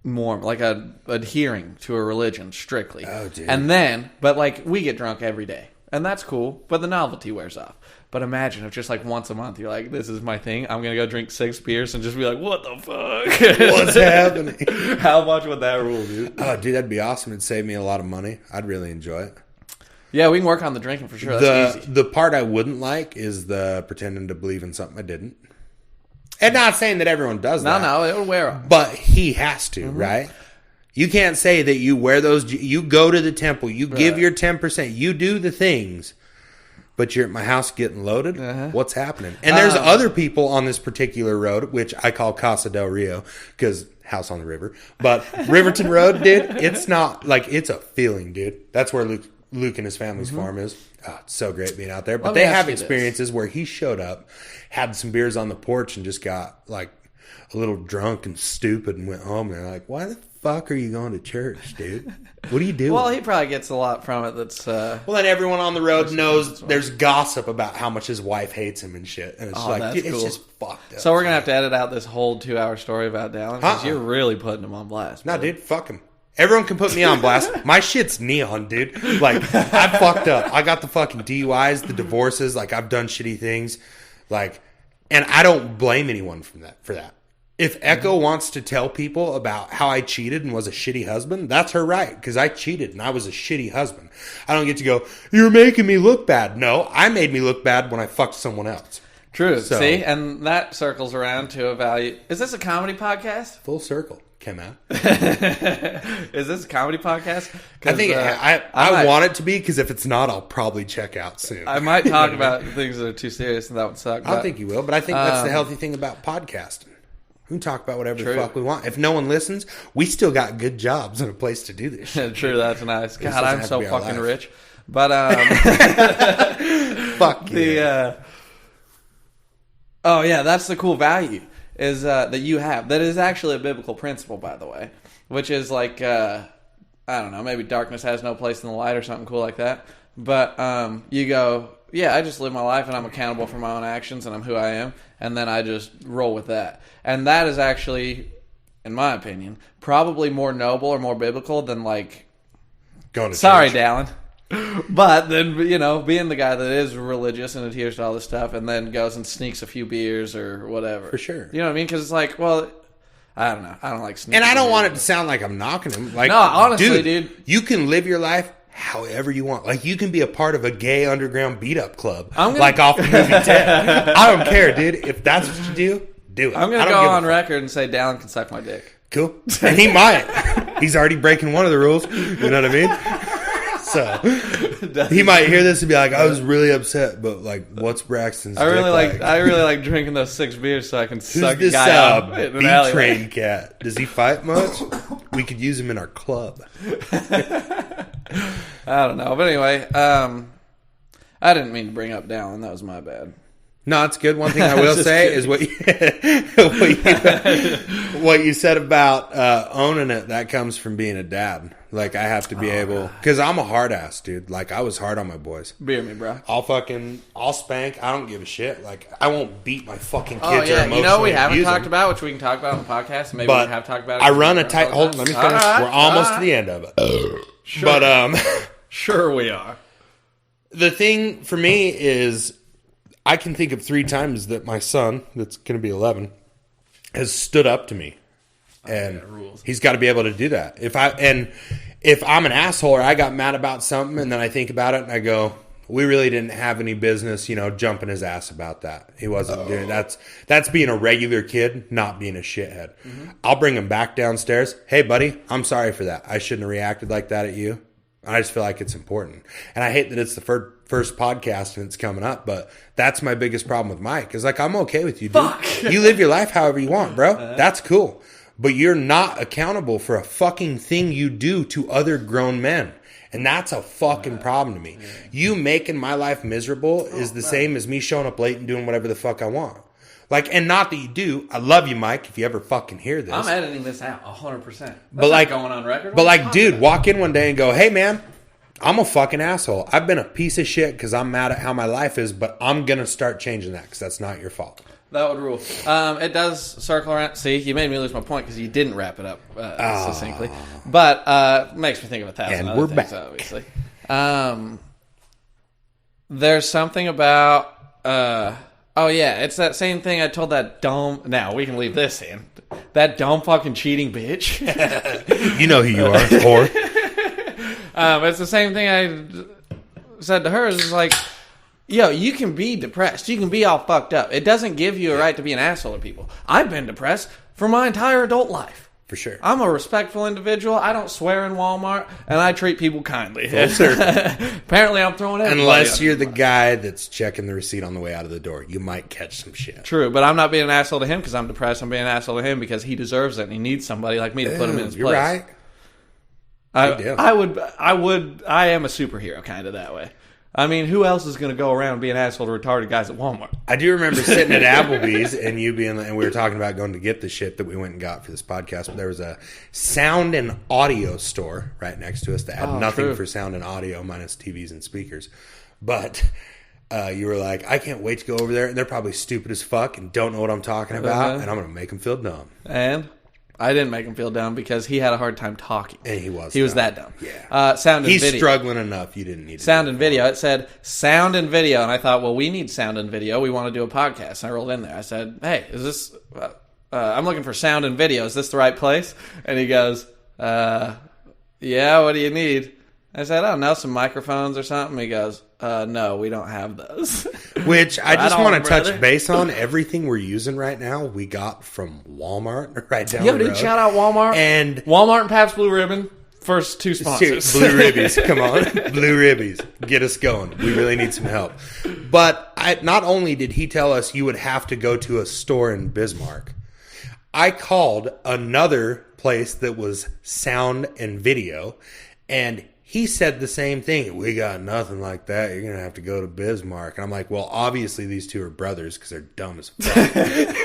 Mormon, like adhering to a religion strictly? Oh, dude. And then, but like we get drunk every day. And that's cool, but the novelty wears off. But imagine if just like once a month you're like, this is my thing. I'm going to go drink 6 beers and just be like, what the fuck? What's happening? How much would that rule, dude? Oh, dude, that'd be awesome. It'd save me a lot of money. I'd really enjoy it. Yeah, we can work on the drinking for sure. That's easy. The part I wouldn't like is the pretending to believe in something I didn't. And not saying that everyone does that. No, it'll wear off. But he has to, right? You can't say that you wear those. You go to the temple. You give your 10%. You do the things. But you're at my house getting loaded? What's happening? And there's other people on this particular road, which I call Casa del Rio, because house on the river. But Riverton Road, dude, it's not, like, it's a feeling, dude. That's where Luke and his family's farm is. Oh, it's so great being out there. But they have experiences where he showed up, had some beers on the porch, and just got, like, a little drunk and stupid and went home. And they're like, why the fuck are you going to church, dude? What are you doing? Well, he probably gets a lot from it that's... Well, then everyone on the road knows there's gossip about how much his wife hates him and shit. And it's like, dude, it's just fucked up. So we're going to have to edit out this whole 2-hour story about Dallin because you're really putting him on blast. No, dude, fuck him. Everyone can put me on blast. My shit's neon, dude. Like, I fucked up. I got the fucking DUIs, the divorces. Like, I've done shitty things. Like, and I don't blame anyone for that. If Echo wants to tell people about how I cheated and was a shitty husband, that's her right. Because I cheated and I was a shitty husband. I don't get to go, you're making me look bad. No, I made me look bad when I fucked someone else. True. So, see? And that circles around to a value. Is this a comedy podcast? Full circle. Came out. Is this a comedy podcast? I think I want it to be, because if it's not, I'll probably check out soon. I might talk about things that are too serious and that would suck. I don't think you will, but I think that's the healthy thing about podcasting. We can talk about whatever the fuck we want. If no one listens, we still got good jobs and a place to do this shit. True, that's nice. God, I'm so fucking rich. But fuck yeah. Oh yeah, that's the cool value is that you have. That is actually a biblical principle, by the way, which is like I don't know, maybe darkness has no place in the light or something cool like that. But you go, yeah, I just live my life and I'm accountable for my own actions and I'm who I am, and then I just roll with that. And that is actually, in my opinion, probably more noble or more biblical than like going to sorry, church. Dallin. But then, being the guy that is religious and adheres to all this stuff, and then goes and sneaks a few beers or whatever. For sure. You know what I mean? Because it's like, well, I don't know. I don't like sneaking. And I don't beers, want it to sound like I'm knocking him. Like, no, honestly, dude. You can live your life however you want. Like, you can be a part of a gay underground beat-up club. Like off the movie Ted. I don't care, dude. If that's what you do it. I'm going to go on record and say Dallin can suck my dick. Cool. And he might. He's already breaking one of the rules. You know what I mean? So he might hear this and be like, I was really upset, but like, what's Braxton's I really dick like drinking those 6 beers so I can Who's suck this a guy out in an alleyway. B-Train cat? Does he fight much? We could use him in our club. I don't know. But anyway, I didn't mean to bring up Dallin. That was my bad. No, it's good. One thing I will say is what you said about owning it. That comes from being a dad. Like, I have to be able, because I'm a hard ass, dude. Like, I was hard on my boys. Beer me, bro. I'll spank. I don't give a shit. Like, I won't beat my fucking kids. Oh yeah, or emotionally we haven't abuse talked them. about, which we can talk about on the podcast. Maybe But we have talked about it. I run a tight. Hold on, let me finish. Right, We're almost to the end of it. Sure. But sure we are. the thing for me is, I can think of 3 times that my son, that's going to be 11, has stood up to me, and he's got to be able to do that. If I'm an asshole or I got mad about something, and then I think about it and I go, we really didn't have any business, jumping his ass about that. He wasn't doing that's being a regular kid, not being a shithead. Mm-hmm. I'll bring him back downstairs. Hey, buddy, I'm sorry for that. I shouldn't have reacted like that at you. I just feel like it's important. And I hate that it's the first podcast and it's coming up, but that's my biggest problem with Mike. Is like, I'm okay with you, dude. Fuck. You live your life however you want, bro. That's cool. But you're not accountable for a fucking thing you do to other grown men. And that's a fucking problem to me. You making my life miserable is the same as me showing up late and doing whatever the fuck I want. Like, and not that you do. I love you, Mike, if you ever fucking hear this. I'm editing this out 100%. But like, going on record. But like, dude, walk in one day and go, hey, man, I'm a fucking asshole. I've been a piece of shit because I'm mad at how my life is, but I'm going to start changing that because that's not your fault. That would rule. It does circle around. See, you made me lose my point because you didn't wrap it up succinctly. But makes me think of 1,000 and other we're things, back. obviously. There's something about... oh, yeah, it's that same thing I told that dumb... Now, we can leave this in. That dumb fucking cheating bitch. You know who you are, whore. It's the same thing I said to her. It's like... Yo, you can be depressed. You can be all fucked up. It doesn't give you a right to be an asshole to people. I've been depressed for my entire adult life. For sure. I'm a respectful individual. I don't swear in Walmart, and I treat people kindly. Full circle. Apparently, I'm throwing everybody Unless under you're the the bus. guy that's checking the receipt on the way out of the door. You might catch some shit. True, but I'm not being an asshole to him because I'm depressed. I'm being an asshole to him because he deserves it, and he needs somebody like me to put him in his You're place. right. I am a superhero kind of that way. I mean, who else is going to go around being an asshole to retarded guys at Walmart? I do remember sitting at Applebee's and you being, and we were talking about going to get the shit that we went and got for this podcast. But there was a sound and audio store right next to us that had nothing true. for sound and audio minus TVs and speakers. But you were like, I can't wait to go over there. And they're probably stupid as fuck and don't know what I'm talking about. And I'm going to make them feel dumb. And I didn't make him feel dumb because he had a hard time talking. And he was that dumb. Yeah. Sound and He's video. struggling enough. You didn't need to Sound do and it. video. It said sound and video. And I thought, well, we need sound and video. We want to do a podcast. And I rolled in there. I said, hey, is this... I'm looking for sound and video. Is this the right place? And he goes, yeah, what do you need? I said, I don't know, some microphones or something. He goes, no, we don't have those. Which I just Right want on, to touch brother. base on. Everything we're using right now, we got from Walmart right down Yo, the dude, road. shout out Walmart. And Walmart and Pabst Blue Ribbon, first 2 sponsors. Blue Ribbies, come on. Blue Ribbies, get us going. We really need some help. But not only did he tell us you would have to go to a store in Bismarck, I called another place that was sound and video, and he said the same thing. We got nothing like that. You're going to have to go to Bismarck. And I'm like, well, obviously these two are brothers because they're dumb as fuck.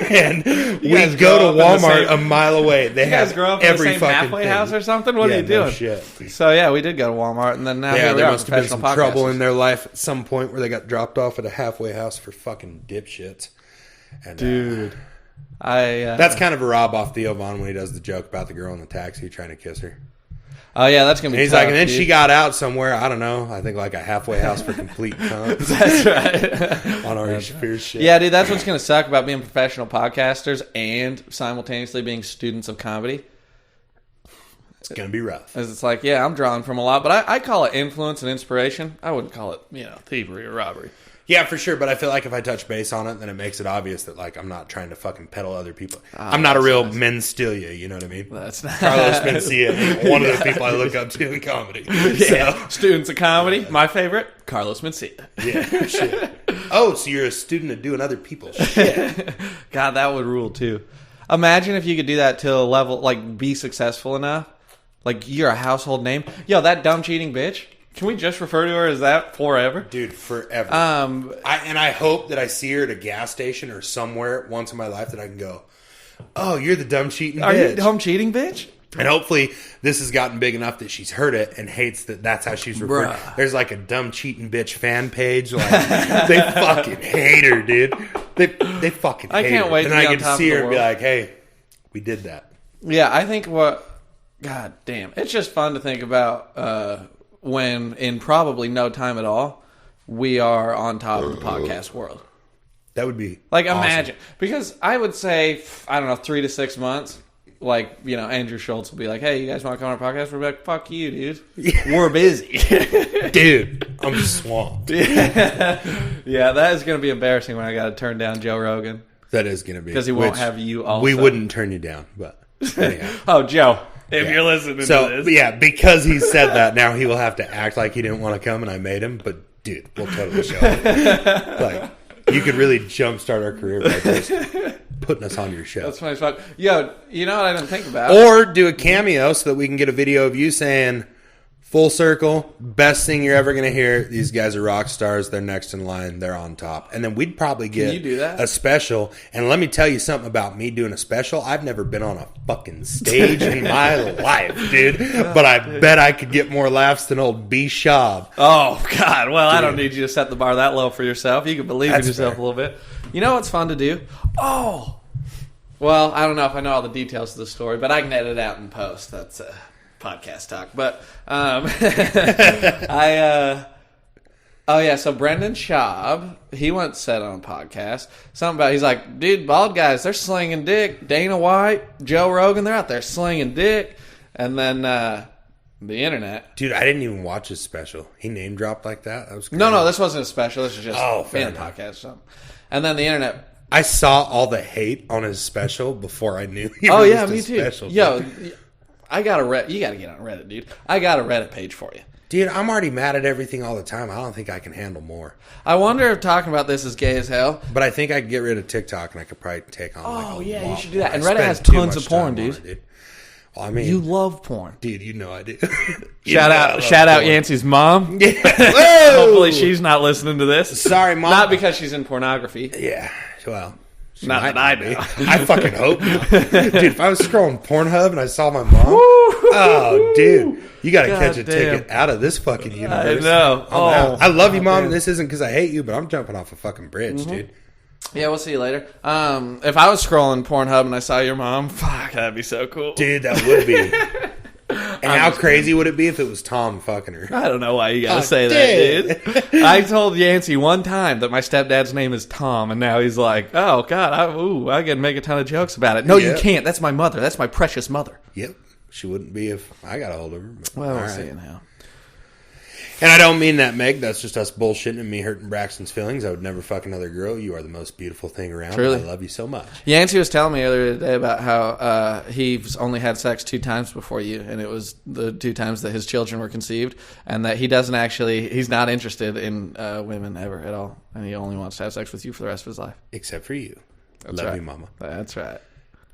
And we guys go grow to up in the Walmart same- a mile away. They You guys have grow up in the every same fucking halfway thing. house or something? What are you no doing? shit. So, yeah, we did go to Walmart, and then now Yeah, here we there are, must have been professional some trouble podcasters. in their life at some point where they got dropped off at a halfway house for fucking dipshits. And, Dude. that's kind of a Rob off Theo Von when he does the joke about the girl in the taxi trying to kiss her. Oh yeah, that's gonna be. And he's tough, like, and then dude. she got out somewhere. I don't know. I think like a halfway house for complete cunts That's right. on Ari Shaffir's shit. Yeah, dude, that's what's gonna suck about being professional podcasters and simultaneously being students of comedy. It's gonna be rough. Is it's like, yeah, I'm drawing from a lot, but I call it influence and inspiration. I wouldn't call it, thievery or robbery. Yeah, for sure. But I feel like if I touch base on it, then it makes it obvious that like I'm not trying to fucking peddle other people. I'm not a real Mencia. You know what I mean? That's not Carlos Mencia, one of the people I look up to in comedy. Yeah. Students of comedy. My favorite, Carlos Mencia. Yeah, shit. Oh, so you're a student of doing other people's shit. God, that would rule too. Imagine if you could do that to a level, like, be successful enough. Like, you're a household name. Yo, that dumb cheating bitch. Can we just refer to her as that forever? Dude, forever. Um, I hope that I see her at a gas station or somewhere once in my life that I can go, oh, you're the dumb cheating Are bitch. you dumb cheating bitch? And hopefully this has gotten big enough that she's heard it and hates that that's how she's referred. Bruh. There's like a dumb cheating bitch fan page. Like, they fucking hate her, dude. They fucking hate her. I can't wait And to be I on get to top see of her the and be world. like, hey, we did that. Yeah, I think God damn. It's just fun to think about when, in probably no time at all, we are on top of the podcast world. That would be Like, awesome. imagine. Because I would say, I don't know, 3 to 6 months, like, Andrew Schultz will be like, hey, you guys want to come on our podcast? We're like, fuck you, dude. We're busy. Dude, I'm swamped. Yeah, that is going to be embarrassing when I got to turn down Joe Rogan. That is going to be. Because he won't which have you also. We wouldn't turn you down, but anyhow. Oh, Joe, if Yeah. you're listening So, to this. yeah, because he said that, now he will have to act like he didn't want to come and I made him. But, dude, we'll totally show up. Like, you could really jumpstart our career by just putting us on your show. That's funny as fuck. Yo, you know what I didn't think about? Or do a cameo so that we can get a video of you saying, full circle, best thing you're ever going to hear. These guys are rock stars. They're next in line. They're on top. And then we'd probably get you do that? a special. And let me tell you something about me doing a special. I've never been on a fucking stage in my life, dude. But I bet I could get more laughs than old B. Schaub. Oh, God. Well, I don't need you to set the bar that low for yourself. You can believe in That's yourself fair. a little bit. You know what's fun to do? Oh. Well, I don't know if I know all the details of the story, but I can edit it out in post. That's podcast talk. But oh, yeah, so Brendan Schaub, he once said on a podcast, something about, he's like, dude, bald guys, they're slinging dick. Dana White, Joe Rogan, they're out there slinging dick. And then the internet. Dude, I didn't even watch his special. He name dropped like that? That was crazy. No, this wasn't a special. This was just fair in a enough. podcast or something. And then the internet. I saw all the hate on his special before I knew he Oh, released yeah, me his too. special. Yo, I got you got to get on Reddit, dude. I got a Reddit page for you. Dude, I'm already mad at everything all the time. I don't think I can handle more. I wonder if talking about this is gay as hell. But I think I could get rid of TikTok and I could probably take on like a yeah, you lot should do that. more. And I Reddit spend has too tons much of porn, time on dude. it, Well, I mean, You love porn. dude, you know I do. Shout out Yancey's mom. Yeah. Whoa! Hopefully she's not listening to this. Sorry, Mom. Not because she's in pornography. Yeah, well. she Not might that I be. know. I fucking hope not. Dude, if I was scrolling Pornhub and I saw my mom, oh, dude, you got to catch a Goddamn. ticket out of this fucking universe. I know. I'm out. I love you, Mom. damn. This isn't because I hate you, but I'm jumping off a fucking bridge, dude. Yeah, we'll see you later. If I was scrolling Pornhub and I saw your mom, fuck, that'd be so cool. Dude, that would be. And how crazy would it be if it was Tom fucking her? I don't know why you gotta Oh, say that, dude. I told Yancey one time that my stepdad's name is Tom, and now he's like, oh, God, I can make a ton of jokes about it. No, you Yeah. can't. That's my mother. That's my precious mother. Yep. She wouldn't be if I got a hold of her. But Well, all we'll right. see now. And I don't mean that, Meg. That's just us bullshitting and me hurting Braxton's feelings. I would never fuck another girl. You are the most beautiful thing around. Truly. I love you so much. Yancey was telling me earlier today about how he's only had sex 2 times before you, and it was the 2 times that his children were conceived, and that he's not interested in women ever at all, and he only wants to have sex with you for the rest of his life. Except for you. That's love right. you, Mama. That's right.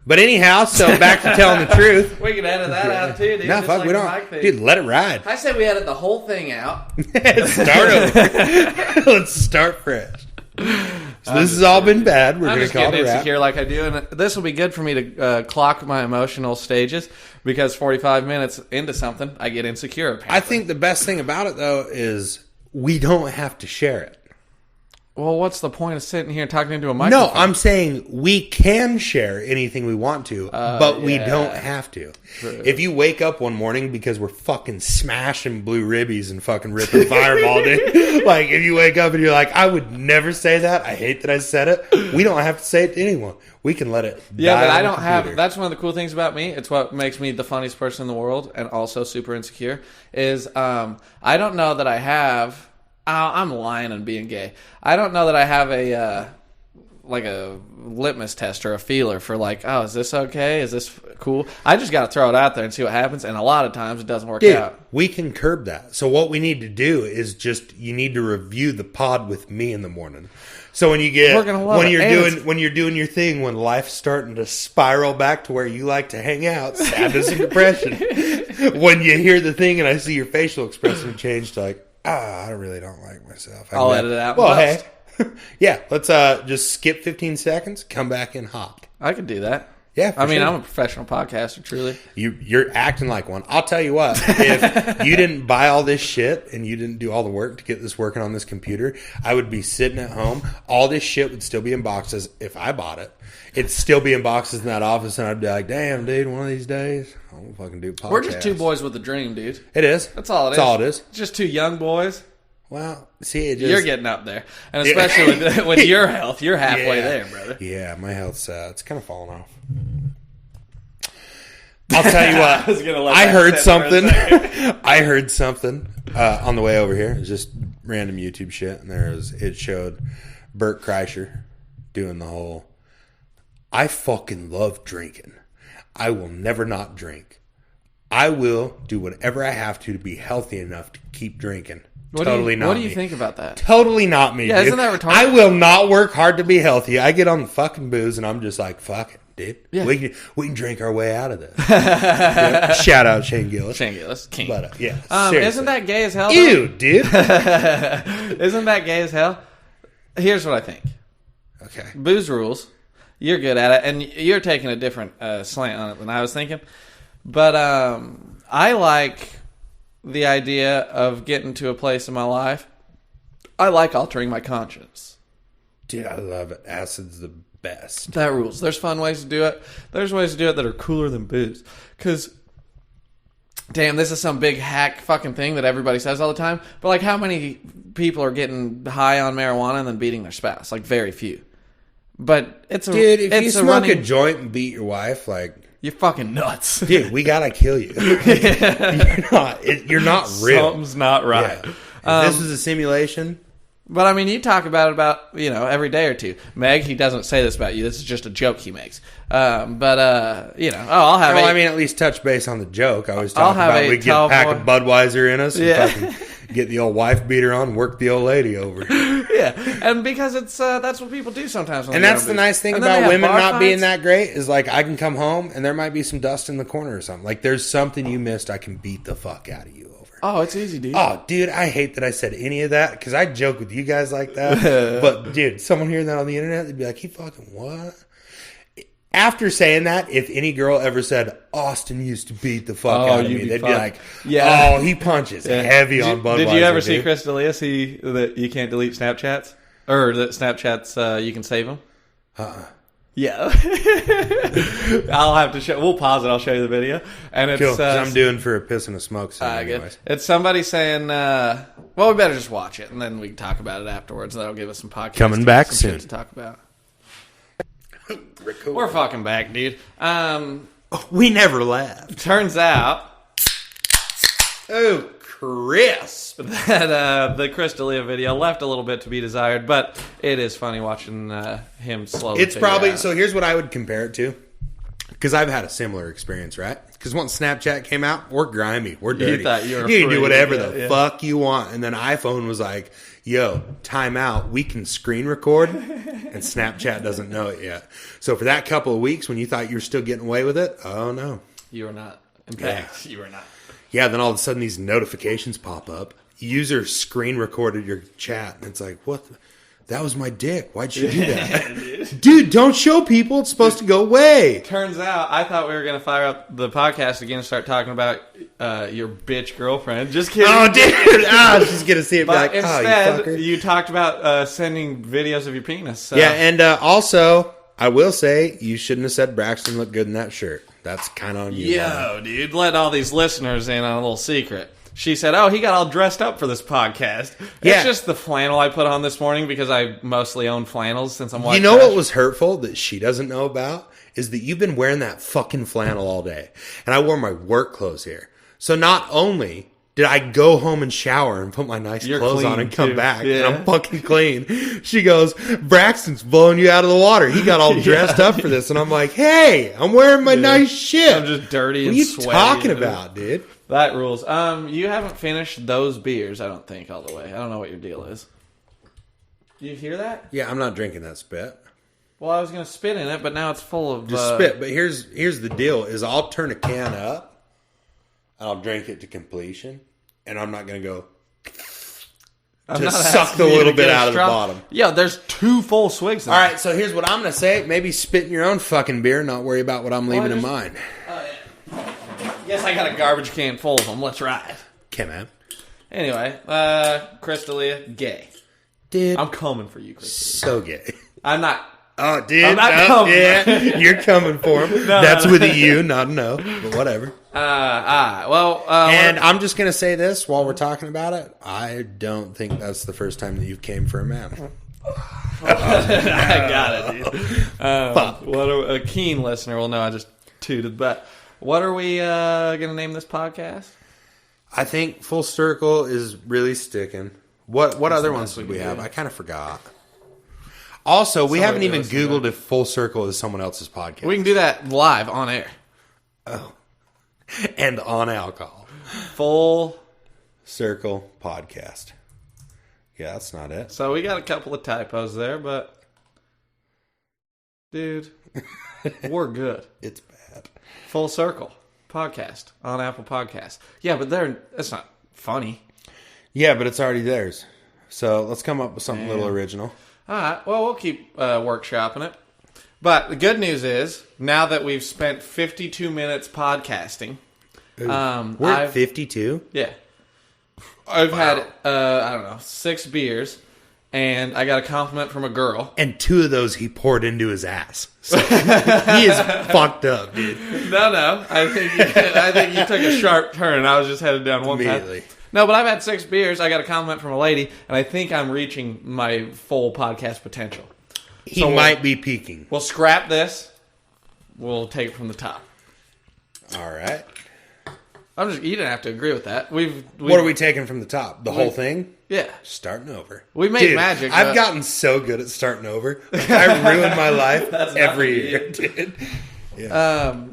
But anyhow, so back to telling the truth. We can edit that out too, dude. No, just fuck, like we the don't. mic thing. Dude, let it ride. I said we edit the whole thing out. Start over. Let's start fresh. So this has all been bad. We're I'm going to just call getting it a wrap. insecure like I do, and this will be good for me to clock my emotional stages, because 45 minutes into something, I get insecure. Apparently. I think the best thing about it, though, is we don't have to share it. Well, what's the point of sitting here talking into a microphone? No, I'm saying we can share anything we want to, but we don't have to. True. If you wake up one morning because we're fucking smashing blue ribbies and fucking ripping Fireball, dude, like if you wake up and you're like, I would never say that. I hate that I said it. We don't have to say it to anyone. We can let it. Yeah, die but on I the don't have. computer. That's one of the cool things about me. It's what makes me the funniest person in the world, and also super insecure. Is I don't know that I have. I'm lying and being gay. I don't know that I have a like a litmus test or a feeler for like, oh, is this okay? Is this cool? I just got to throw it out there and see what happens. And a lot of times it doesn't work Dude, out. we can curb that. So what we need to do is just you need to review the pod with me in the morning. So when you get We're gonna love it. when you're doing your thing, when life's starting to spiral back to where you like to hang out, sadness and depression. When you hear the thing and I see your facial expression change to like, I really don't like myself. I'll edit it out. Well, and hey, yeah, let's just skip 15 seconds, come back in hot. I could do that. Yeah, for I mean, sure. I'm a professional podcaster, truly. You're acting like one. I'll tell you what, if you didn't buy all this shit and you didn't do all the work to get this working on this computer, I would be sitting at home. All this shit would still be in boxes if I bought it. It'd still be in boxes in that office, and I'd be like, damn, dude, one of these days, I'm fucking do podcasts. We're just two boys with a dream, dude. It is. That's all it is. That's all it is. Just two young boys. Well, see, it just... You're getting up there. And especially with your health, you're halfway Yeah. there, brother. Yeah, my health's it's kind of falling off. I'll tell you what. I was gonna let I that heard sit for a something. second. I heard something on the way over here. It was just random YouTube shit, and it showed Bert Kreischer doing the whole. I fucking love drinking. I will never not drink. I will do whatever I have to be healthy enough to keep drinking. What Totally not What do you me. think about that? Totally not me. Yeah, dude. isn't that retarded? I will not work hard to be healthy. I get on the fucking booze and I'm just like, fuck it, dude. Yeah. We can drink our way out of this. Yeah. Shout out Shane Gillis. Shane Gillis, king. But yeah, Isn't that gay as hell? ew, dude? Isn't that gay as hell? Here's what I think. Okay. Booze rules. You're good at it, and you're taking a different slant on it than I was thinking. But I like the idea of getting to a place in my life. I like altering my conscience. Dude, I love it. Acid's the best. That rules. There's fun ways to do it. There's ways to do it that are cooler than booze. Because, damn, this is some big hack fucking thing that everybody says all the time. But, like, how many people are getting high on marijuana and then beating their spouse? Like, very few. But it's a... Dude, if it's you a smoke running, a joint and beat your wife, like... you're fucking nuts. Dude, we gotta kill you. You're not real. Something's not right. Yeah. If this is a simulation... But, I mean, you talk about, every day or two. Meg, he doesn't say this about you. This is just a joke he makes. I'll have Well, I mean, at least touch base on the joke. I always talk have about a we get a pack of boy. Budweiser in us and Yeah. fucking get the old wife beater on and work the old lady over. Yeah, and because it's that's what people do sometimes. When And they that's go the to nice booze. thing And then they about have women bar not being fights. that great is like I can come home and there might be some dust in the corner or something. Like there's something you missed, I can beat the fuck out of you over. Oh, it's easy, dude. Oh, dude, I hate that I said any of that because I joke with you guys like that. But, dude, someone hearing that on the internet, they'd be like, he fucking what? After saying that, if any girl ever said, Austin used to beat the fuck out of you'd me, be they'd fine. be like, Yeah. oh, he punches heavy on Budweiser. Did you ever see dude. Chris D'Elia see that you can't delete Snapchats? Or that Snapchats, you can save them? Yeah. I'll have to show. We'll pause it. I'll show you the video. And it's Cool, 'cause I'm doing for a piss and a smoke scene good. anyways. It's somebody saying, well, we better just watch it, and then we can talk about it afterwards. That'll give us some podcast. Coming back some soon. shit to talk about. We're fucking back, dude. We never laughed. Turns out Oh, crisp. that the Chris D'Elia video left a little bit to be desired, but it is funny watching him slowly. It's figure probably, it out. so here's what I would compare it to. Because I've had a similar experience, right? Because once Snapchat came out, we're grimy. We're dirty. thought you were can do free, whatever yeah, the yeah. fuck you want. And then iPhone was like, yo, time out. We can screen record. And Snapchat doesn't know it yet. So for that couple of weeks when you thought you were still getting away with it, oh no. You were not. In fact, you were not. Yeah, then all of a sudden these notifications pop up. User screen recorded your chat. And it's like, what? That was my dick. Why'd you do that? Dude, don't show people. It's supposed to go away. Turns out, I thought we were going to fire up the podcast again and start talking about your bitch girlfriend. Just kidding. Oh, dude. She's going to see it and be But like, oh, you instead, fucker. you talked about sending videos of your penis. So. Yeah, and also, I will say, you shouldn't have said Braxton looked good in that shirt. That's kind of on you. man. Yo, dude, let all these listeners in on a little secret. She said, oh, he got all dressed up for this podcast. Yeah. It's just the flannel I put on this morning because I mostly own flannels since I'm white You know trash. what was hurtful that she doesn't know about? Is that you've been wearing that fucking flannel all day. And I wore my work clothes here. So not only did I go home and shower and put my nice You're clothes on clean, and come too. back, Yeah. and I'm fucking clean. She goes, Braxton's blowing you out of the water. He got all dressed up for this. And I'm like, hey, I'm wearing my nice shit. I'm just dirty What and are you sweaty. talking about, dude? That rules. You haven't finished those beers, I don't think, all the way. I don't know what your deal is. Do you hear that? Yeah, I'm not drinking that spit. Well, I was going to spit in it, but now it's full of... Just spit. But here's the deal: is I'll turn a can up, and I'll drink it to completion, and I'm not going to go I'm to not suck asking the you to little bit get a out of the straw. bottom. Yeah, there's 2 full swigs in All there. right, so here's what I'm going to say: maybe spit in your own fucking beer, not worry about what I'm leaving in just- mine. Yes, I got a garbage can full of them. Let's ride. Okay, man. Anyway, Crystalia, gay. Dude, I'm coming for you, Crystalia. so gay. I'm not... Oh, dude, I'm not coming. yeah, you're coming for him. That's with a U, not a no, but whatever. And I'm just gonna say this while we're talking about it. I don't think that's the first time that you've came for a man. I got it, dude. Fuck. A keen listener will know I just tooted. But what are we going to name this podcast? I think Full Circle is really sticking. What other ones did we have? do. I kind of forgot. Also, we haven't even listen to Googled if Full Circle is someone else's podcast. We can do that live on air. And on alcohol. Full. Circle podcast. Yeah, that's not it. So we got a couple of typos there, but dude, we're good. It's bad. Full Circle podcast on Apple Podcasts. Yeah, but it's not funny. Yeah, but it's already theirs. So let's come up with something a little original. All right. Well, we'll keep workshopping it. But the good news is, now that we've spent 52 minutes podcasting, We're at I've 52. yeah, I've had I don't know 6 beers, and I got a compliment from a girl. And 2 of those he poured into his ass. So he is fucked up, dude. No, I think you took a sharp turn. I was just headed down one path. Immediately. No, but I've had 6 beers. I got a compliment from a lady, and I think I'm reaching my full podcast potential. He So might be peaking. We'll scrap this. We'll take it from the top. All right. You didn't have to agree with that. What are we taking from the top? The whole thing? Yeah. Starting over. We made magic, I've but- gotten so good at starting over. Like, I ruin my life every year, dude.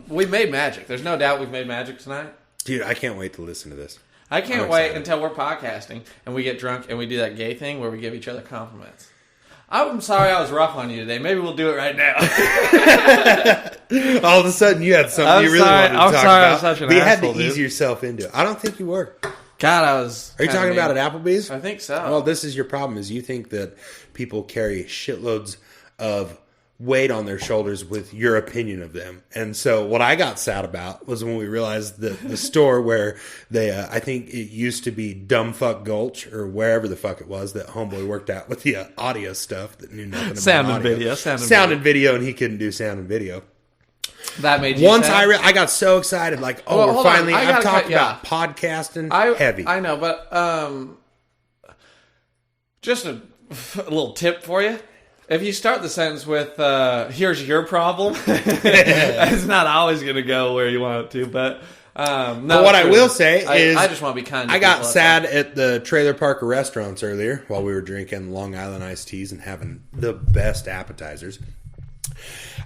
We made magic. There's no doubt we've made magic tonight. Dude, I can't wait to listen to this. I can't I'm wait excited. until we're podcasting and we get drunk and we do that gay thing where we give each other compliments. I'm sorry I was rough on you today. Maybe we'll do it right now. All of a sudden, you had something I'm you really sorry- wanted to I'm talk sorry I about. was such an but you had asshole, to dude. ease yourself into it. I don't think you were. God, I was. Are you talking about at Applebee's? I think so. Well, this is your problem: is you think that people carry shitloads of weight on their shoulders with your opinion of them. And so, what I got sad about was when we realized that the store where they, I think it used to be Dumbfuck Gulch or wherever the fuck it was that Homeboy worked at with the audio stuff that knew nothing about Sound and audio. video, sound and video, and he couldn't do sound and video. That made you Once sad? I got so excited, like, oh, Well, we're hold on. finally. I I've gotta talked cut you about off. podcasting heavy. I know, but just a little tip for you. If you start the sentence with "Here's your problem," it's not always going to go where you want it to. But no, But what I true. will say is, I just want to be kind. To I got people, sad at the Trailer Park restaurants earlier while we were drinking Long Island iced teas and having the best appetizers.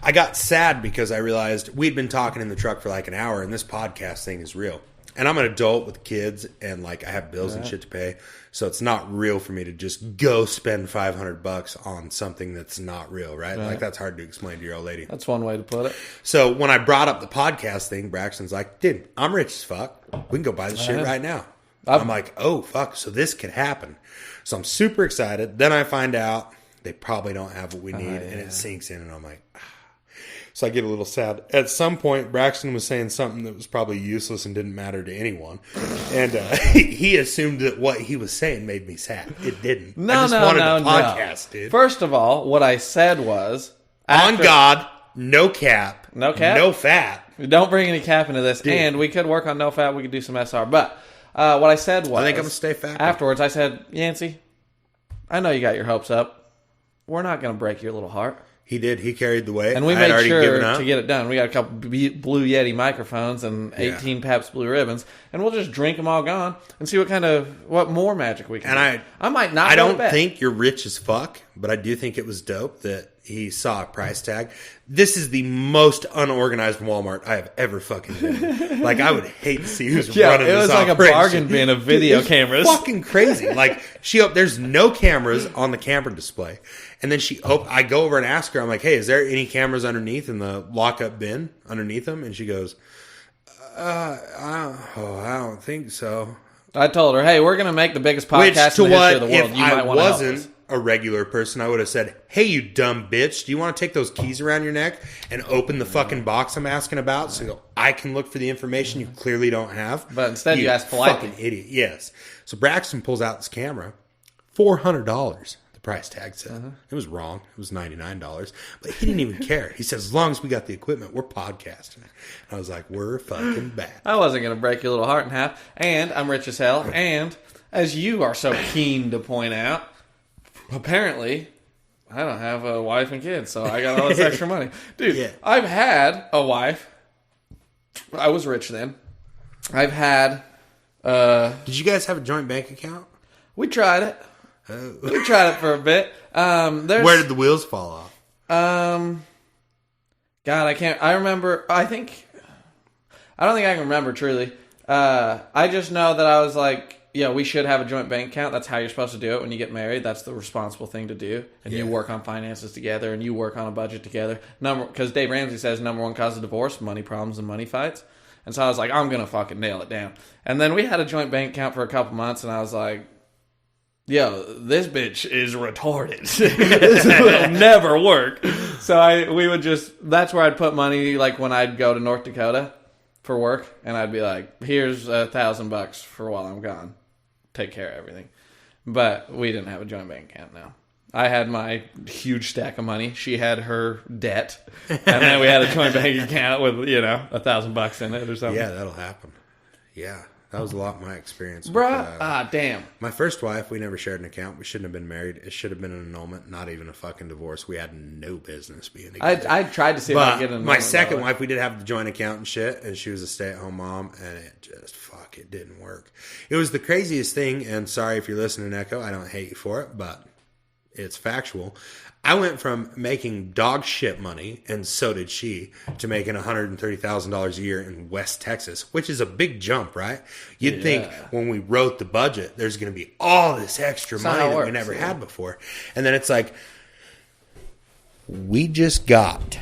I got sad because I realized we'd been talking in the truck for like an hour, and this podcast thing is real. And I'm an adult with kids, and like I have bills and shit to pay, so it's not real for me to just go spend $500 on something that's not real, right? Like that's hard to explain to your old lady. That's one way to put it. So when I brought up the podcast thing, Braxton's like, "Dude, I'm rich as fuck. We can go buy the shit right now." I'm like, "Oh fuck, so this could happen." So I'm super excited. Then I find out they probably don't have what we need, and it sinks in, and I'm like, So I get a little sad. At some point, Braxton was saying something that was probably useless and didn't matter to anyone. And he assumed that what he was saying made me sad. It didn't. No, I just wanted a podcast, dude. First of all, what I said was... On God, no cap. No cap? No fat. Don't bring any cap into this. Dude. And we could work on no fat. We could do some SR. But what I said was... I think I'm going to stay fat. Afterwards, I said, Yancey, I know you got your hopes up. We're not going to break your little heart. He did. He carried the weight. And we I had made already sure given up. to get it done. We got a couple Blue Yeti microphones and 18 Pabst Blue Ribbons, and we'll just drink them all gone and see what more magic we can. And do. I might not. I go to don't bed. think you're rich as fuck, but I do think it was dope that he saw a price tag. This is the most unorganized Walmart I have ever fucking been in. Like, I would hate to see who's running this it was like operation. a bargain bin of video cameras. Fucking crazy. Like, there's no cameras on the camera display. And then I go over and ask her, I'm like, hey, is there any cameras underneath in the lockup bin underneath them? And she goes, I don't think so. I told her, hey, we're going to make the biggest podcast in the history of the world. If You might I want to help us. wasn't a regular person, I would have said, hey, you dumb bitch, do you want to take those keys around your neck and open the fucking box I'm asking about so I can look for the information you clearly don't have? But instead you asked politely. Fucking idiot, yes. So Braxton pulls out this camera, $400. The price tag said. It was wrong. It was $99. But he didn't even care. He says, as long as we got the equipment, we're podcasting. And I was like, we're fucking bad. I wasn't going to break your little heart in half. And I'm rich as hell. And as you are so keen to point out, apparently I don't have a wife and kids, so I got all this extra money. Dude, Yeah. I've had a wife. I was rich then. I've had... Did you guys have a joint bank account? We tried it. We tried it for a bit. Where did the wheels fall off? God, I can't. I remember. I don't think I can remember truly. I just know that I was like, we should have a joint bank account. That's how you're supposed to do it when you get married. That's the responsible thing to do. And you work on finances together, and you work on a budget together. Because Dave Ramsey says number one cause of divorce: money problems and money fights. And so I was like, I'm gonna fucking nail it down. And then we had a joint bank account for a couple months, and I was like, this bitch is retarded. This will never work. So we would that's where I'd put money, like when I'd go to North Dakota for work, and I'd be like, here's $1,000 for while I'm gone. Take care of everything. But we didn't have a joint bank account now. I had my huge stack of money. She had her debt. And then we had a joint bank account with, $1,000 in it or something. Yeah, that'll happen. Yeah. That was a lot of my experience. Bruh, damn. My first wife, we never shared an account. We shouldn't have been married. It should have been an annulment, not even a fucking divorce. We had no business being together. I tried to see if I could get an annulment. My second wife, we did have the joint account and shit, and she was a stay-at-home mom, and it just, it didn't work. It was the craziest thing, and sorry if you're listening, Echo, I don't hate you for it, but it's factual. I went from making dog shit money, and so did she, to making $130,000 a year in West Texas, which is a big jump, right? You'd think when we wrote the budget, there's going to be all this extra money that we never had before. And then it's like, we just got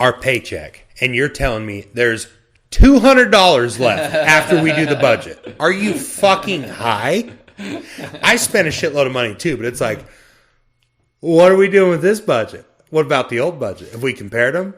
our paycheck, and you're telling me there's $200 left after we do the budget. Are you fucking high? I spent a shitload of money too, but it's like, what are we doing with this budget? What about the old budget? Have we compared them?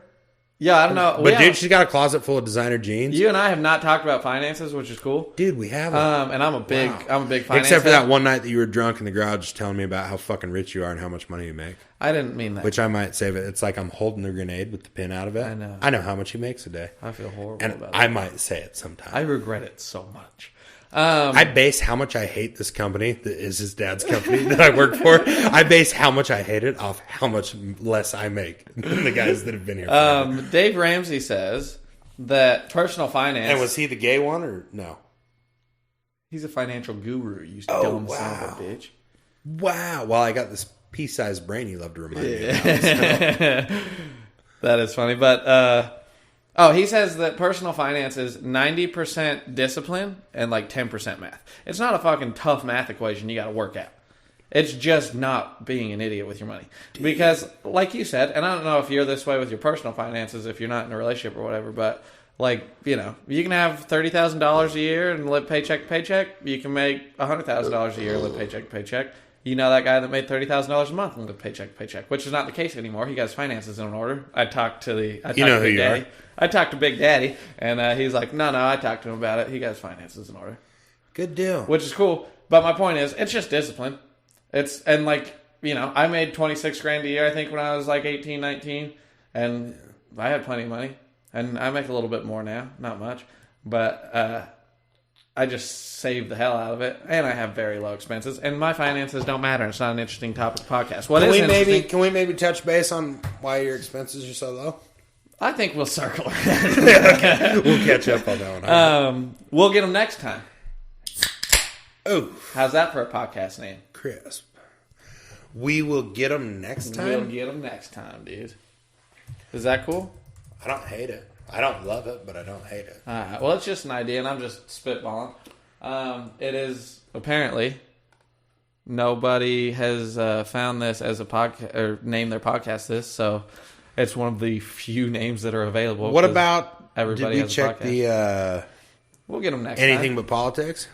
Yeah, I don't know. But dude, she's got a closet full of designer jeans. You and I have not talked about finances, which is cool. Dude, we haven't. And I'm a big finance Except for head. that one night that you were drunk in the garage telling me about how fucking rich you are and how much money you make. I didn't mean that. Which I might save it. It's like I'm holding the grenade with the pin out of it. I know how much he makes a day. I feel horrible and about I might say it sometime. I regret it so much. I base how much I hate this company that is his dad's company that I work for. I base how much I hate it off how much less I make than the guys that have been here forever. Dave Ramsey says that personal finance... And was he the gay one or no? He's a financial guru, you dumb son of a bitch. Wow. Well, I got this pea-sized brain you love to remind me about. That is funny. But, he says that personal finance is 90% discipline and like 10% math. It's not a fucking tough math equation you got to work out. It's just not being an idiot with your money. Because, like you said, and I don't know if you're this way with your personal finances if you're not in a relationship or whatever, but, you can have $30,000 a year and live paycheck to paycheck. You can make $100,000 a year and live paycheck to paycheck. you know that guy that made $30,000 a month and lived paycheck to paycheck, which is not the case anymore. He got his finances in order. I talked to Big Daddy. I talked to Big Daddy, and he's like, no, I talked to him about it. He got his finances in order. Good deal. Which is cool. But my point is, it's just discipline. I made 26 grand a year, I think, when I was like 18, 19, and I had plenty of money. And I make a little bit more now, not much, but I just save the hell out of it, and I have very low expenses, and my finances don't matter. It's not an interesting topic of podcast. Can we maybe touch base on why your expenses are so low? I think we'll circle. Okay. We'll catch up on that one. We'll get them next time. Oh, how's that for a podcast name? Crisp. We will get them next time. We'll get them next time, dude. Is that cool? I don't hate it. I don't love it, but I don't hate it. All right. Well, it's just an idea, and I'm just spitballing. It is apparently nobody has found this as a podcast or named their podcast this, so it's one of the few names that are available. What about everybody? Did we check the? We'll get them next. Anything time. But politics.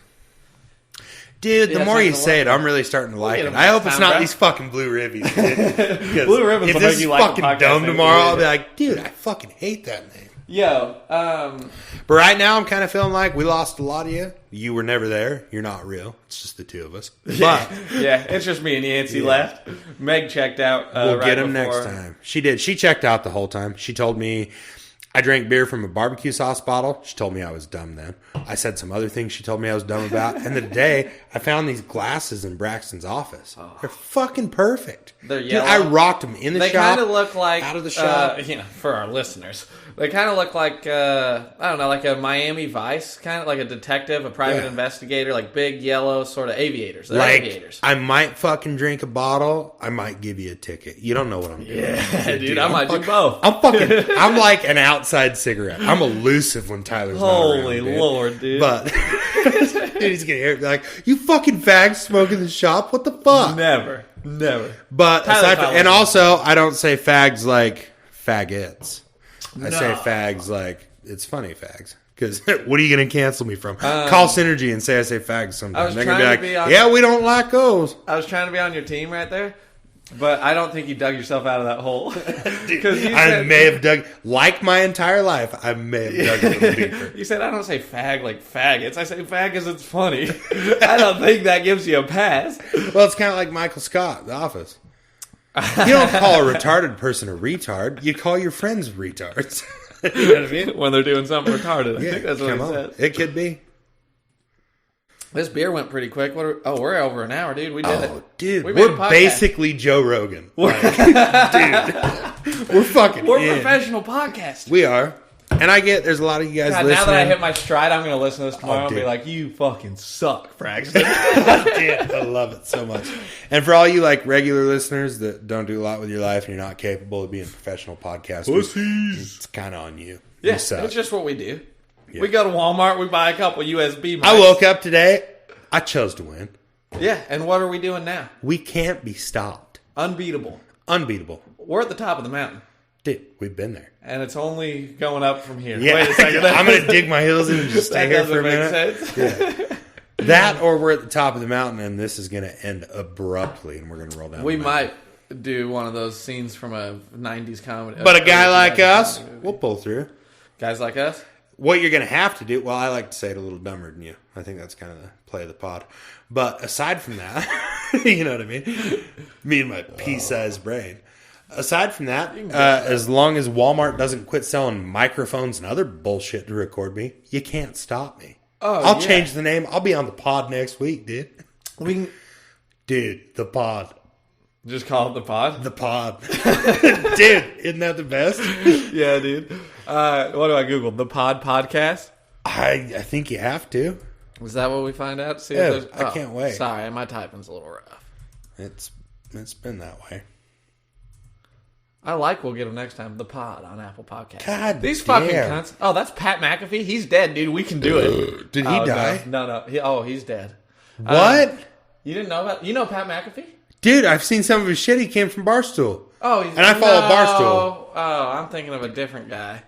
Dude, the more you say it, I'm really starting to like it. I hope it's not these fucking blue ribbies. Blue ribbons. If this is fucking dumb tomorrow, I'll be like, dude, I fucking hate that name. Yo, but right now I'm kind of feeling like we lost a lot of you. You were never there. You're not real. It's just the two of us. But yeah, it's just me and Yancy left. Meg checked out. We'll right get him before. next time. She did. She checked out the whole time. She told me I drank beer from a barbecue sauce bottle. She told me I was dumb then. I said some other things she told me I was dumb about. And then today, I found these glasses in Braxton's office. Oh. They're fucking perfect. They're yellow. Dude, I rocked them in the shop. They kind of look like... out of the shop. For our listeners. They kind of look like, I don't know, like a Miami Vice, kind of like a detective, a private investigator, like big yellow sort of aviators. They're aviators. I might fucking drink a bottle. I might give you a ticket. You don't know what I'm doing. Yeah, dude, I might do both. I'm like an outside cigarette. I'm elusive when Tyler's not around. Holy Lord, dude. But dude, he's gonna hear it be like, you fucking fags smoke in the shop? What the fuck? Never. But also, I don't say fags like faggots. I say fags like it's funny fags. Because what are you going to cancel me from? Call Synergy and say I say fags sometimes. They're going to be like, yeah, we don't like those. I was trying to be on your team right there, but I don't think you dug yourself out of that hole. I may have dug, like my entire life, I may have dug a little deeper. You said I don't say fag like faggots. I say fag because it's funny. I don't think that gives you a pass. Well, it's kind of like Michael Scott, The Office. You don't call a retarded person a retard. You call your friends retards. You know what I mean? When they're doing something retarded. I think that's what he said. It could be. This beer went pretty quick. We're over an hour, dude. We did it. Dude, we're basically Joe Rogan. Dude, we're fucking professional podcasters. We are. And there's a lot of you guys listening. Now that I hit my stride, I'm going to listen to this tomorrow and be like, you fucking suck, Braxton. I love it so much. And for all you like regular listeners that don't do a lot with your life and you're not capable of being professional podcasters, it's kind of on you. Yeah, it's just what we do. Yeah. We go to Walmart, we buy a couple USB mics. I woke up today, I chose to win. Yeah, and what are we doing now? We can't be stopped. Unbeatable. We're at the top of the mountain. Dude, we've been there. And it's only going up from here. Yeah. Wait a second. I'm going to dig my heels in and just stay here for a minute. That doesn't make sense. Yeah. That or we're at the top of the mountain and this is going to end abruptly and we're going to roll down. We might do one of those scenes from a 90s comedy. But a guy like us, we'll pull through. Guys like us? What you're going to have to do, well, I like to say it a little dumber than you. I think that's kind of the play of the pod. But aside from that, you know what I mean? Me and my pea-sized brain. Aside from that, as long as Walmart doesn't quit selling microphones and other bullshit to record me, you can't stop me. I'll change the name. I'll be on the pod next week, dude. Dude, the pod. Just call it the pod? The pod. Dude, isn't that the best? Yeah, dude. What do I Google? The pod podcast? I think you have to. Is that what we find out? See I can't wait. Sorry, my typing's a little rough. It's been that way. I like We'll Get Them Next Time. The pod on Apple Podcasts. God These fucking cunts. Oh, that's Pat McAfee? He's dead, dude. We can do it. Did he die? No. He's dead. What? You didn't know about... You know Pat McAfee? Dude, I've seen some of his shit. He came from Barstool. Oh, and I follow Barstool. Oh, I'm thinking of a different guy.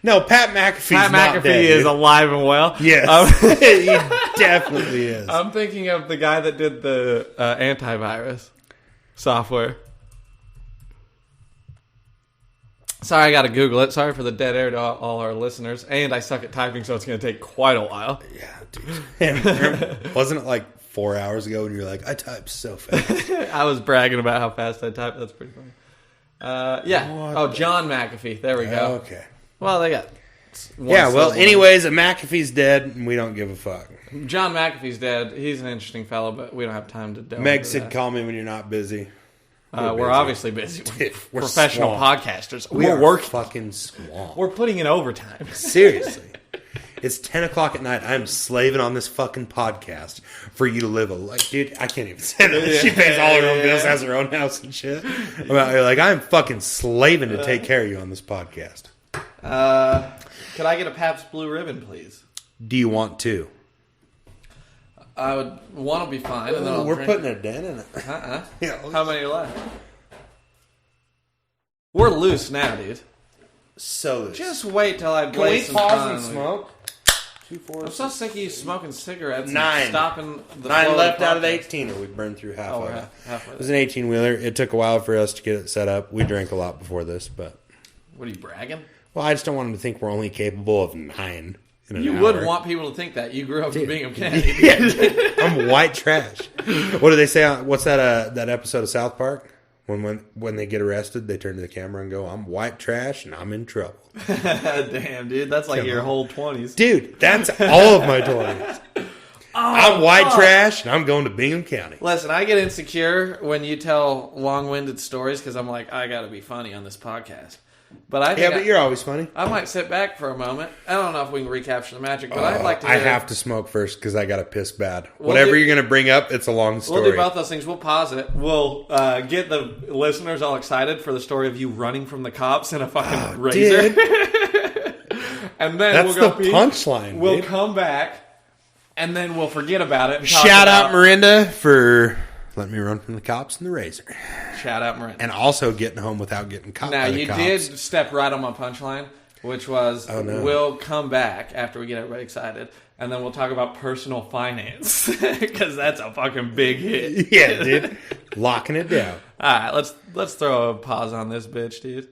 No, Pat McAfee's Pat not McAfee dead, is dude. alive and well. Yes, he definitely is. I'm thinking of the guy that did the antivirus software. Sorry, I got to Google it. Sorry for the dead air to all our listeners. And I suck at typing, so it's going to take quite a while. Yeah, dude. Wasn't it like 4 hours ago when you were like, I typed so fast? I was bragging about how fast I type. That's pretty funny. John McAfee. There we go. Okay. Well, they got one Yeah, well, syllable. anyways, McAfee's dead, and we don't give a fuck. John McAfee's dead. He's an interesting fellow, but we don't have time to delve Meg into said, that. call me when you're not busy. We're busy. obviously busy. We're Professional swamped. podcasters. We We're are working. fucking swamped. We're putting in overtime. Seriously. It's 10 o'clock at night. I'm slaving on this fucking podcast for you to live a life. Dude, I can't even say that. She pays all her own bills, has her own house and shit. I'm out here like, I'm fucking slaving to take care of you on this podcast. Could I get a Pabst Blue Ribbon, please? Do you want to? I would. One will be fine, and then I'll We're drink putting a dent in it. Yeah, How many are left? We're loose now, dude. so loose. Just wait till I Can we blaze some pause fun. and smoke? 2, 4, I'm so sick of you smoking cigarettes 9. and stopping the 9 flow left of the out of the podcast. 18, or we burned through half Oh, of we're it. halfway It was there. an 18-wheeler. It took a while for us to get it set up. We drank a lot before this, but... What are you bragging? Well, I just don't want them to think we're only capable of 9 in an You hour. wouldn't want people to think that. You grew up in Bingham, Kennedy. I'm white trash. What do they say? What's that episode of South Park? When they get arrested, they turn to the camera and go, "I'm white trash and I'm in trouble." Damn, dude. That's like Come your on. whole 20s. Dude, that's all of my 20s. I'm white trash and I'm going to Bingham County. Listen, I get insecure when you tell long-winded stories because I'm like, I got to be funny on this podcast. But I Yeah, think but you're always funny. I might sit back for a moment. I don't know if we can recapture the magic, but I'd like to. I Hear, have to smoke first because I got to piss bad. We'll Whatever do- you're going to bring up, it's a long story. We'll do both those things. We'll pause it. We'll get the listeners all excited for the story of you running from the cops in a fucking razor. Dude, And then that's we'll the go pee. punchline. We'll dude. come back, and then we'll forget about it. And talk Shout about, out Miranda for letting me run from the cops in the razor. Shout out Miranda. And also getting home without getting caught Now, by the you cops. did step right on my punchline, which was no. we'll come back after we get everybody excited, and then we'll talk about personal finance, because that's a fucking big hit. Yeah, dude. Locking it down. All right, let's throw a pause on this bitch, dude.